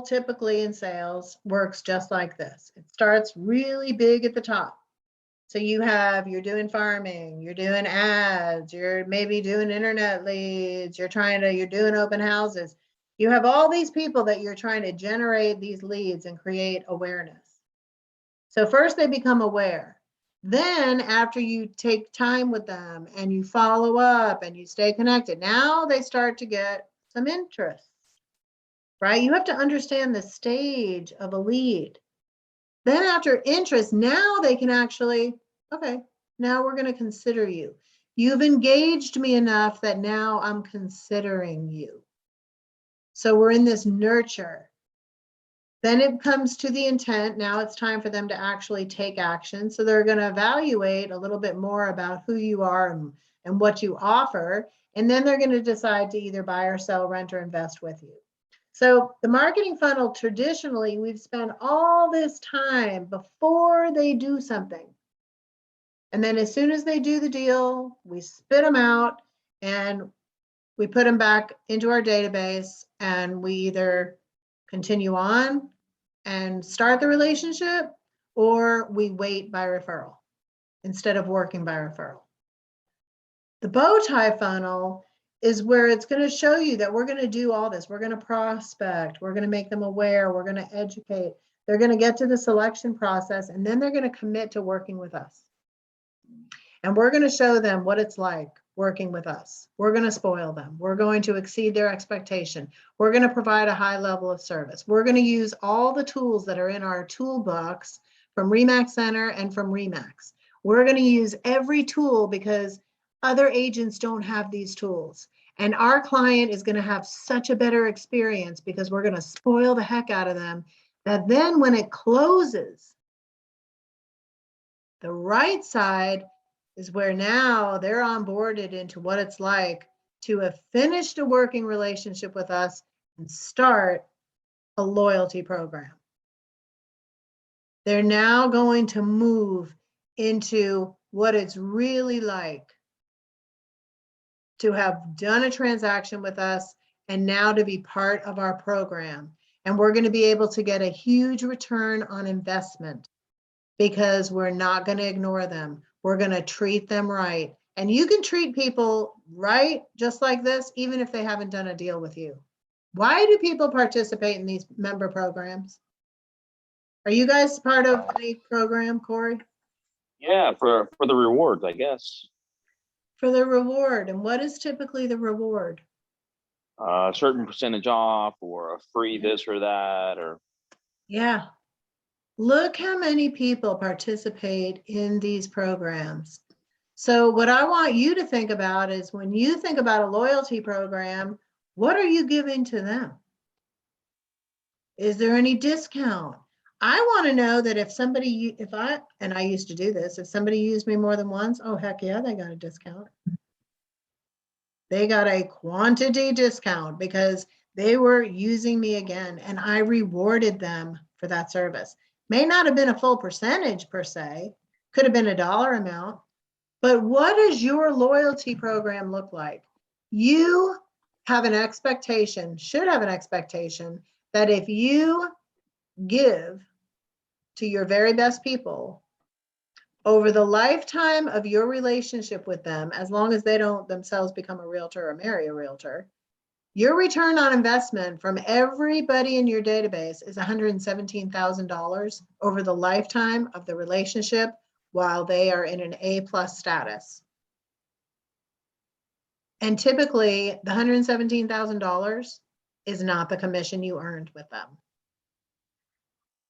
typically in sales works just like this. It starts really big at the top. So you're doing farming, you're doing ads, you're maybe doing internet leads, you're doing open houses. You have all these people that you're trying to generate these leads and create awareness. So first they become aware. Then after you take time with them and you follow up and you stay connected, now they start to get some interest, right? You have to understand the stage of a lead. Then after interest, now they can actually, okay, now we're going to consider you. You've engaged me enough that now I'm considering you. So we're in this nurture. Then it comes to the intent. Now it's time for them to actually take action. So they're going to evaluate a little bit more about who you are and what you offer. And then they're going to decide to either buy or sell, rent, or invest with you. So the marketing funnel, traditionally, we've spent all this time before they do something. And then as soon as they do the deal, we spit them out and we put them back into our database, and we either continue on and start the relationship, or we wait by referral instead of working by referral. The bow tie funnel is where it's going to show you that we're going to do all this. We're going to prospect, we're going to make them aware, we're going to educate. They're going to get to the selection process, and then they're going to commit to working with us. And we're going to show them what it's like working with us. We're going to spoil them. We're going to exceed their expectation. We're going to provide a high level of service. We're going to use all the tools that are in our toolbox from Remax Center and from Remax. We're going to use every tool because other agents don't have these tools. And our client is going to have such a better experience because we're going to spoil the heck out of them, that then when it closes, the right side is where now they're onboarded into what it's like to have finished a working relationship with us and start a loyalty program. They're now going to move into what it's really like to have done a transaction with us and now to be part of our program. And we're going to be able to get a huge return on investment because we're not going to ignore them. We're going to treat them right. And you can treat people right just like this, even if they haven't done a deal with you. Why do people participate in these member programs? Are you guys part of any program, Corey? Yeah, for the rewards, I guess. For the reward. And what is typically the reward? A certain percentage off, or a free this or that, or Yeah. Look how many people participate in these programs. So what I want you to think about is when you think about a loyalty program, what are you giving to them? Is there any discount? I want to know that if somebody, and I used to do this, if somebody used me more than once, oh, heck yeah, they got a discount. They got a quantity discount because they were using me again, and I rewarded them for that service. May not have been a full percentage per se, could have been a dollar amount, but what does your loyalty program look like? You have an expectation, should have an expectation, that if you give to your very best people over the lifetime of your relationship with them, as long as they don't themselves become a realtor or marry a realtor, your return on investment from everybody in your database is $117,000 over the lifetime of the relationship while they are in an A+ status. And typically the $117,000 is not the commission you earned with them.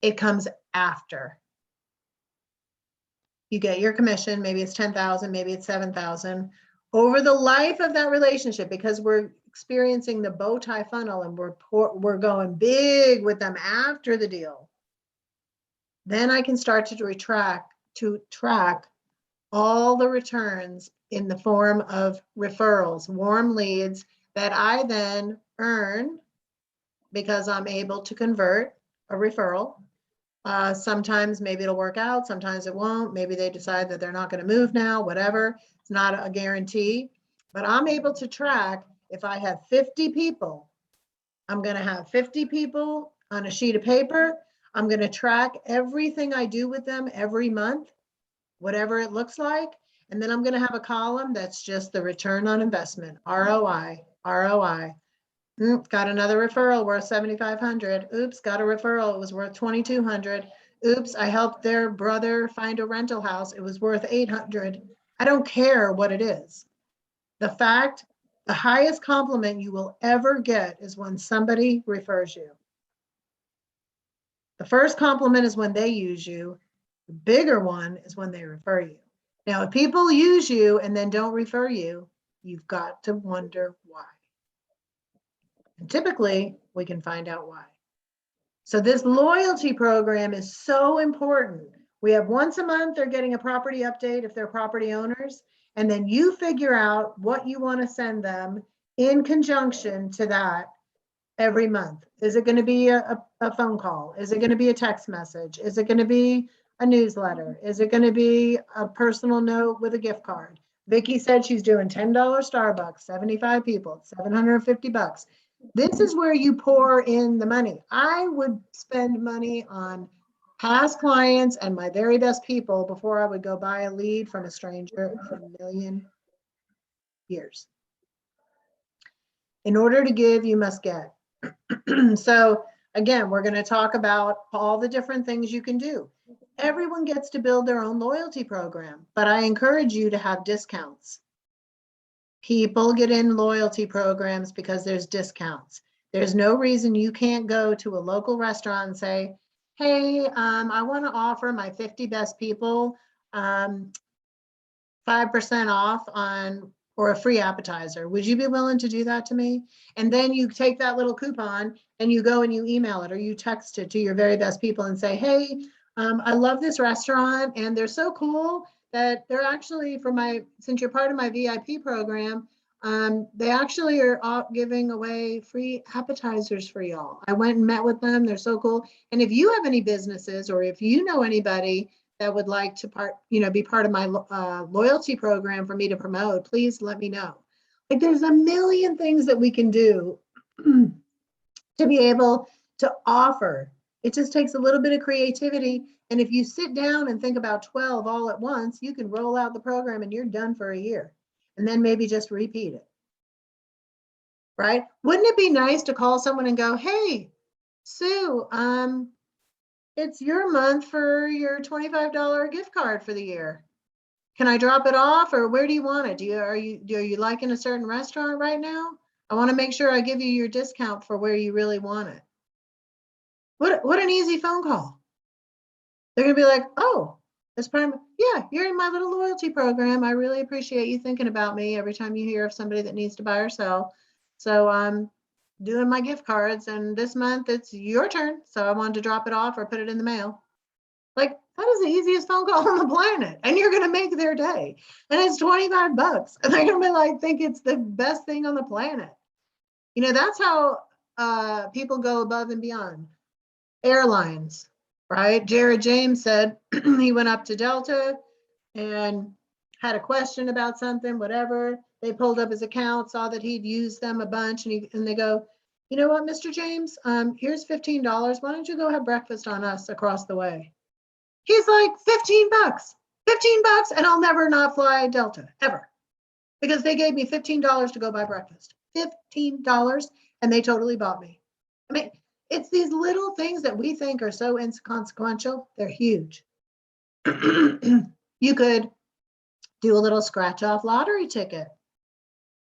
It comes after. You get your commission, maybe it's 10,000, maybe it's 7,000. Over the life of that relationship, because we're experiencing the bow tie funnel and we're going big with them after the deal, then I can start to track all the returns in the form of referrals, warm leads that I then earn because I'm able to convert a referral. Sometimes maybe it'll work out, sometimes it won't. Maybe they decide that they're not going to move now, whatever. It's not a guarantee, but I'm able to track. If I have 50 people, I'm going to have 50 people on a sheet of paper. I'm going to track everything I do with them every month, whatever it looks like. And then I'm going to have a column that's just the return on investment, ROI, ROI. Got another referral worth 7,500. Oops, got a referral. It was worth 2,200. Oops, I helped their brother find a rental house. It was worth 800. I don't care what it is. The highest compliment you will ever get is when somebody refers you. The first compliment is when they use you. The bigger one is when they refer you. Now, if people use you and then don't refer you, you've got to wonder why. And typically, we can find out why. So this loyalty program is so important. We have once a month, they're getting a property update if they're property owners, and then you figure out what you want to send them in conjunction to that every month. Is it going to be a phone call? Is it going to be a text message? Is it going to be a newsletter? Is it going to be a personal note with a gift card? Vicki said she's doing $10 Starbucks, 75 people, $750. This is where you pour in the money. I would spend money on past clients and my very best people before I would go buy a lead from a stranger for a million years. In order to give, you must get. So again, we're going to talk about all the different things you can do. Everyone gets to build their own loyalty program, but I encourage you to have discounts. People get in loyalty programs because there's discounts. There's no reason you can't go to a local restaurant and say, hey, I want to offer my 50 best people 5% off on, or a free appetizer. Would you be willing to do that to me? And then you take that little coupon and you go and you email it or you text it to your very best people and say, hey, I love this restaurant and they're so cool that they're actually, since you're part of my VIP program, they actually are be away free appetizers for y'all. I went and met with them. They're so cool. And if you have any businesses or if you know anybody that would like to be part of my loyalty program for me to promote, please let me know. Like there's a million things that we can do to be able to offer. It just takes a little bit of creativity. And if you sit down and think about 12 all at once, you can roll out the program and you're done for a year. And then maybe just repeat it. Right? Wouldn't it be nice to call someone and go, hey, Sue, it's your month for your $25 gift card for the year. Can I drop it off or where do you want it? Are you liking a certain restaurant right now? I want to make sure I give you your discount for where you really want it. What an easy phone call. They're going to be like, oh, that's part of, yeah, you're in my little loyalty program. I really appreciate you thinking about me every time you hear of somebody that needs to buy or sell. So I'm doing my gift cards and this month it's your turn. So I wanted to drop it off or put it in the mail. Like that is the easiest phone call on the planet and you're going to make their day. And it's $25 and they're going to be like, think it's the best thing on the planet. You know, that's how people go above and beyond. Airlines, right? Jared James said he went up to Delta and had a question about something, whatever. They pulled up his account, saw that he'd used them a bunch, and they go, you know what, Mr. James, here's $15. Why don't you go have breakfast on us across the way? He's like, $15, $15, and I'll never not fly Delta ever because they gave me $15 to go buy breakfast. $15, and they totally bought me. I mean, it's these little things that we think are so inconsequential. They're huge. You could do a little scratch off lottery ticket,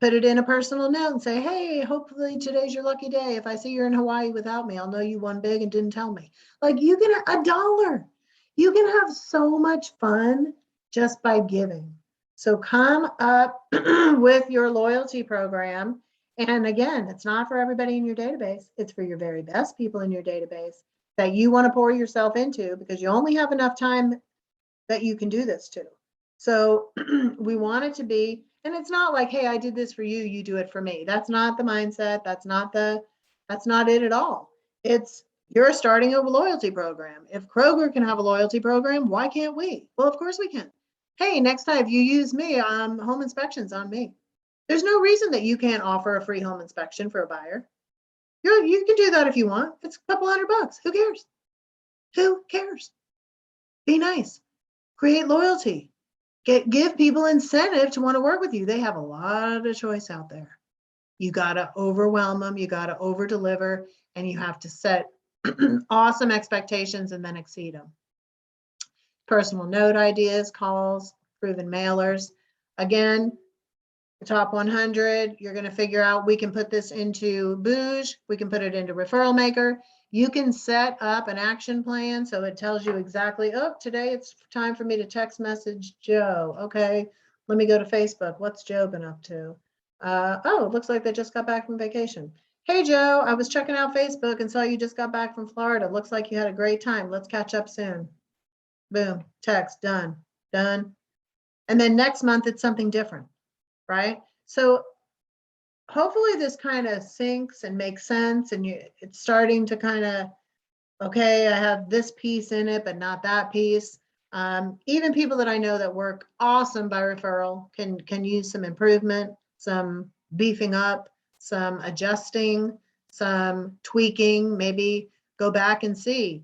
put it in a personal note and say, hey, hopefully today's your lucky day. If I see you're in Hawaii without me, I'll know you won big and didn't tell me. Like, you can, $1. You can have so much fun just by giving. So come up with your loyalty program. And again, it's not for everybody in your database. It's for your very best people in your database that you want to pour yourself into, because you only have enough time that you can do this to. So we want it to be, and it's not like, hey, I did this for you, you do it for me. That's not the mindset. That's not it at all. It's, you're starting a loyalty program. If Kroger can have a loyalty program, why can't we? Well, of course we can. Hey, next time you use me, home inspections on me. There's no reason that you can't offer a free home inspection for a buyer. You can do that if you want. It's a couple $100. Who cares? Who cares? Be nice. Create loyalty. Give people incentive to want to work with you. They have a lot of choice out there. You got to overwhelm them. You got to over deliver, and you have to set awesome expectations and then exceed them. Personal note ideas, calls, proven mailers. Again, the top 100, you're going to figure out, we can put this into Booge. We can put it into Referral Maker. You can set up an action plan so it tells you exactly, oh, today it's time for me to text message Joe. Okay, let me go to Facebook. What's Joe been up to? Oh, it looks like they just got back from vacation. Hey, Joe, I was checking out Facebook and saw you just got back from Florida. Looks like you had a great time. Let's catch up soon. Boom, text, done, done. And then next month, it's something different, right? So hopefully this kind of syncs and makes sense, and it's starting to kind of, okay, I have this piece in it, but not that piece. Even people that I know that work awesome by referral can use some improvement, some beefing up, some adjusting, some tweaking, maybe go back and see,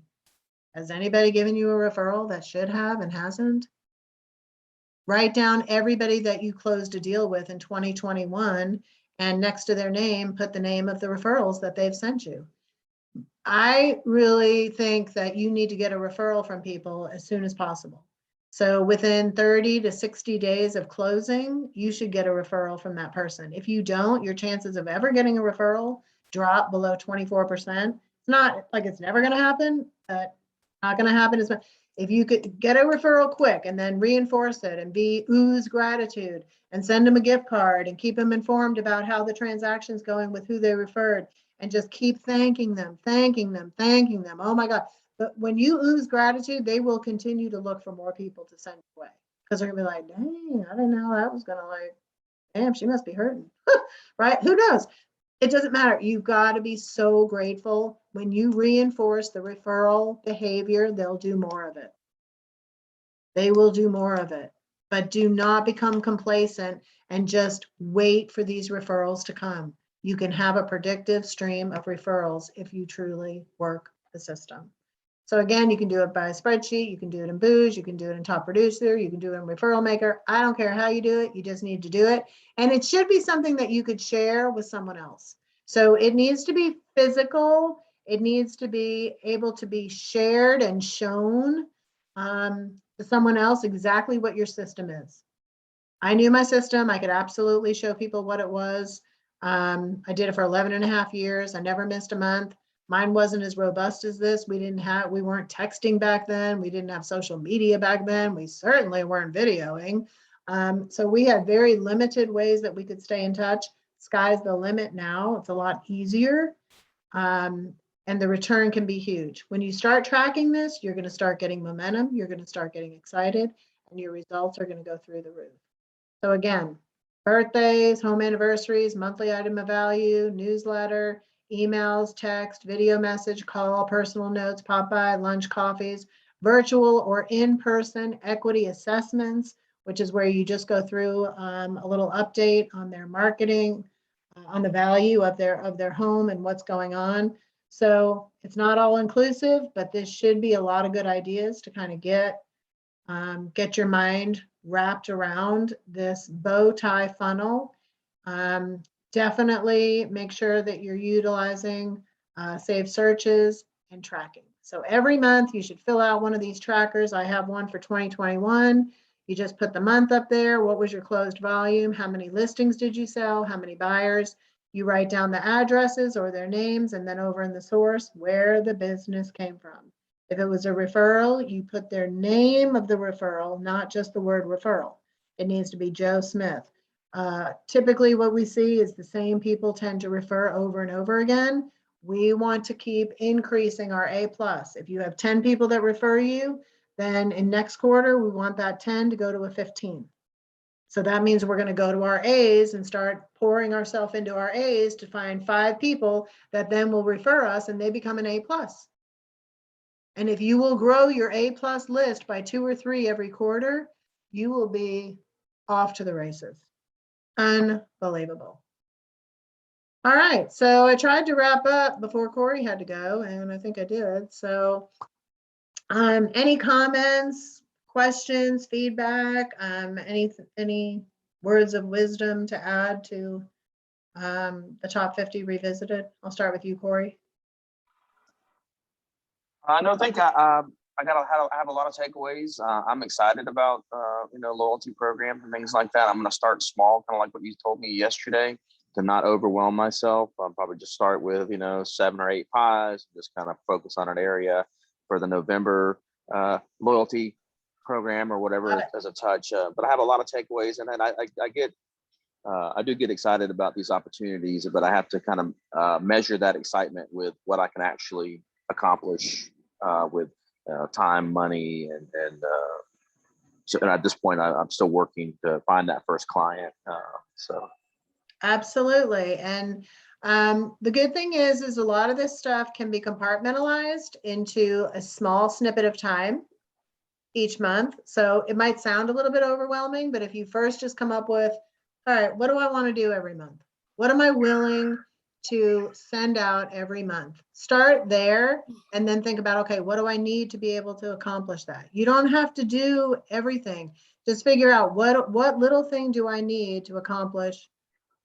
has anybody given you a referral that should have and hasn't? Write down everybody that you closed a deal with in 2021, and next to their name, put the name of the referrals that they've sent you. I really think that you need to get a referral from people as soon as possible. So within 30 to 60 days of closing, you should get a referral from that person. If you don't, your chances of ever getting a referral drop below 24%. It's not like it's never going to happen, but not going to happen as much. If you could get a referral quick and then reinforce it and ooze gratitude and send them a gift card and keep them informed about how the transaction's going with who they referred, and just keep thanking them, thanking them, thanking them. Oh my God. But when you ooze gratitude, they will continue to look for more people to send away, because they're gonna be like, dang, I didn't know that was gonna, like, damn, she must be hurting. Right? Who knows? It doesn't matter. You've got to be so grateful. When you reinforce the referral behavior, they'll do more of it. They will do more of it. But do not become complacent and just wait for these referrals to come. You can have a predictive stream of referrals if you truly work the system. So again, you can do it by a spreadsheet, you can do it in Booze, you can do it in Top Producer, you can do it in Referral Maker. I don't care how you do it, you just need to do it. And it should be something that you could share with someone else. So it needs to be physical, it needs to be able to be shared and shown to someone else exactly what your system is. I knew my system, I could absolutely show people what it was. I did it for 11 and a half years. I never missed a month. Mine wasn't as robust as this. We weren't texting back then. We didn't have social media back then. We certainly weren't videoing. So we had very limited ways that we could stay in touch. Sky's the limit now. It's a lot easier. And the return can be huge. When you start tracking this, you're going to start getting momentum. You're going to start getting excited, and your results are going to go through the roof. So again, birthdays, home anniversaries, monthly item of value, newsletter, emails, text, video message, call, personal notes, pop-by, lunch, coffees, virtual or in-person equity assessments, which is where you just go through a little update on their marketing, on the value of their home and what's going on. So it's not all inclusive, but this should be a lot of good ideas to kind of get your mind wrapped around this bow tie funnel. Definitely make sure that you're utilizing saved searches and tracking. So every month you should fill out one of these trackers. I have one for 2021. You just put the month up there. What was your closed volume? How many listings did you sell? How many buyers? You write down the addresses or their names, and then over in the source, where the business came from. If it was a referral, you put their name of the referral, not just the word referral. It needs to be Joe Smith. Typically what we see is the same people tend to refer over and over again. We want to keep increasing our A+. If you have 10 people that refer you, then in next quarter, we want that 10 to go to a 15. So that means we're going to go to our A's and start pouring ourselves into our A's to find 5 people that then will refer us, and they become an A+. And if you will grow your A+ list by 2 or 3 every quarter, you will be off to the races. Unbelievable. All right, so I tried to wrap up before Corey had to go, and I think I did. So any comments, questions, feedback, any words of wisdom to add to the top 50 revisited? I'll start with you, Corey. No, I think I have a lot of takeaways. I'm excited about loyalty programs and things like that. I'm going to start small, kind of like what you told me yesterday, to not overwhelm myself. I'll probably just start with 7 or 8 pies, just kind of focus on an area for the November loyalty program or whatever as a touch. But I have a lot of takeaways, and then I do get excited about these opportunities, but I have to kind of measure that excitement with what I can actually accomplish with time, money, and so at this point, I'm still working to find that first client. So absolutely, and the good thing is a lot of this stuff can be compartmentalized into a small snippet of time each month. So it might sound a little bit overwhelming, but if you first just come up with, all right, what do I want to do every month? What am I willing to send out every month? Start there and then think about, okay, what do I need to be able to accomplish that? You don't have to do everything. Just figure out what little thing do I need to accomplish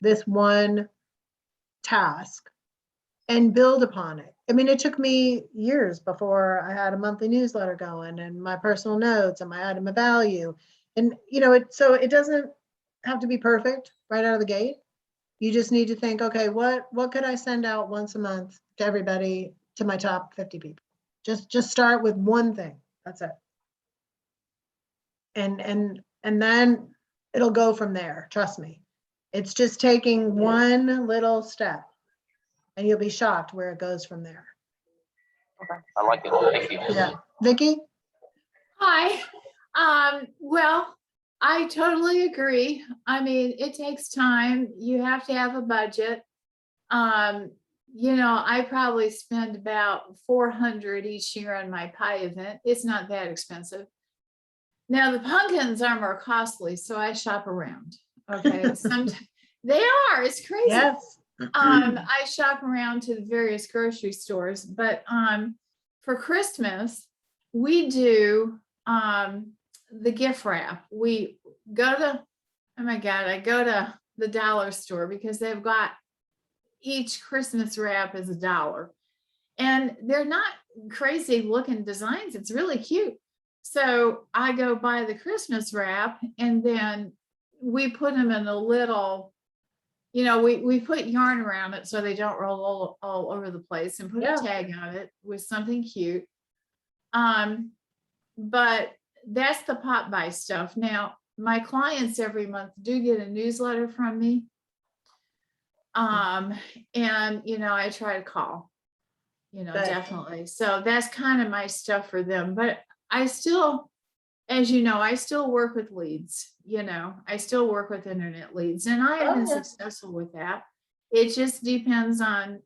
this one task and build upon it. I mean, it took me years before I had a monthly newsletter going and my personal notes and my item of value. And so it doesn't have to be perfect right out of the gate. You just need to think, okay, what could I send out once a month to everybody, to my top 50 people? Just start with one thing. That's it. And then it'll go from there. Trust me. It's just taking one little step, and you'll be shocked where it goes from there. okay, I like it. Thank you. Yeah. Vicki? Hi. Well, I totally agree. I mean, it takes time. You have to have a budget. I probably spend about $400 each year on my pie event. It's not that expensive. Now the pumpkins are more costly, so I shop around. Okay. Sometimes they are, it's crazy. Yes. I shop around to the various grocery stores, but for Christmas, we do the gift wrap. We go to, oh my God, I go to the dollar store because they've got each Christmas wrap is $1. And they're not crazy looking designs. It's really cute. So I go buy the Christmas wrap, and then we put them in a little, we put yarn around it so they don't roll all over the place, and put a tag on it with something cute. But that's the pop buy stuff. Now, my clients every month do get a newsletter from me. And, I try to call, definitely. So that's kind of my stuff for them. But I still, as you know, I still work with leads, I still work with internet leads, and I have been successful with that. It just depends on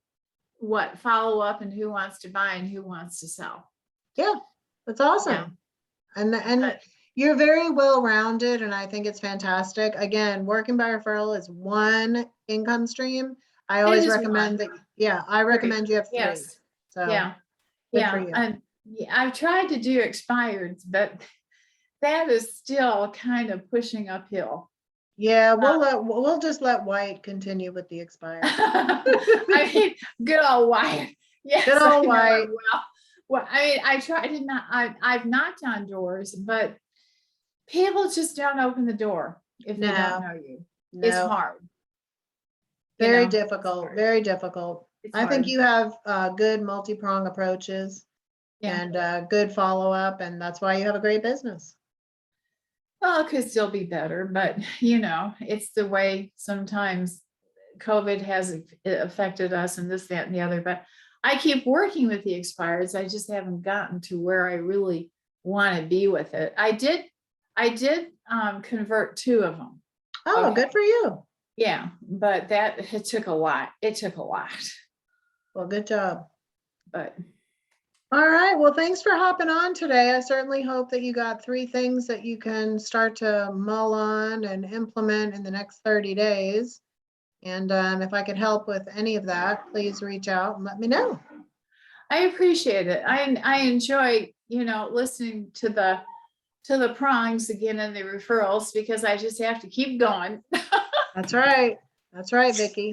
what follow up and who wants to buy and who wants to sell. Yeah, that's awesome. Yeah. And you're very well rounded, and I think it's fantastic. Again, working by referral is one income stream. I always recommend that. Yeah, I recommend you have 3. Yes. So Yeah. good for Yeah. you. And yeah, I've tried to do expireds, but that is still kind of pushing uphill. Yeah, we'll just let White continue with the expired. I mean, good old Wyatt. Yes, Good I old know Wyatt. her well, I mean, I tried to not, I've knocked on doors, but people just don't open the door if they No, don't know you. It's No, hard. very It's difficult, hard. very difficult. It's I think hard. you have good multi-prong approaches Yeah. and good follow-up, and that's why you have a great business. Well, it could still be better, but it's the way sometimes COVID has affected us and this, that, and the other. But I keep working with the expireds. I just haven't gotten to where I really want to be with it. I did convert 2 of them. Oh, Okay. good for you. Yeah, but it took a lot. It took a lot. Well, good job. But All right. Well, thanks for hopping on today. I certainly hope that you got 3 things that you can start to mull on and implement in the next 30 days. And if I could help with any of that, please reach out and let me know. I appreciate it. I enjoy, listening to the prongs again and the referrals because I just have to keep going. That's right. That's right, Vicki.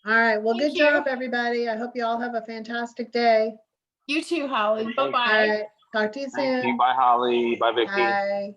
All right. Well, Thank good you. job, everybody. I hope you all have a fantastic day. You too, Holly. Thank you. Bye-bye. All right. Talk to you Thank you. soon. Bye, Holly. Bye, Vicky. Bye.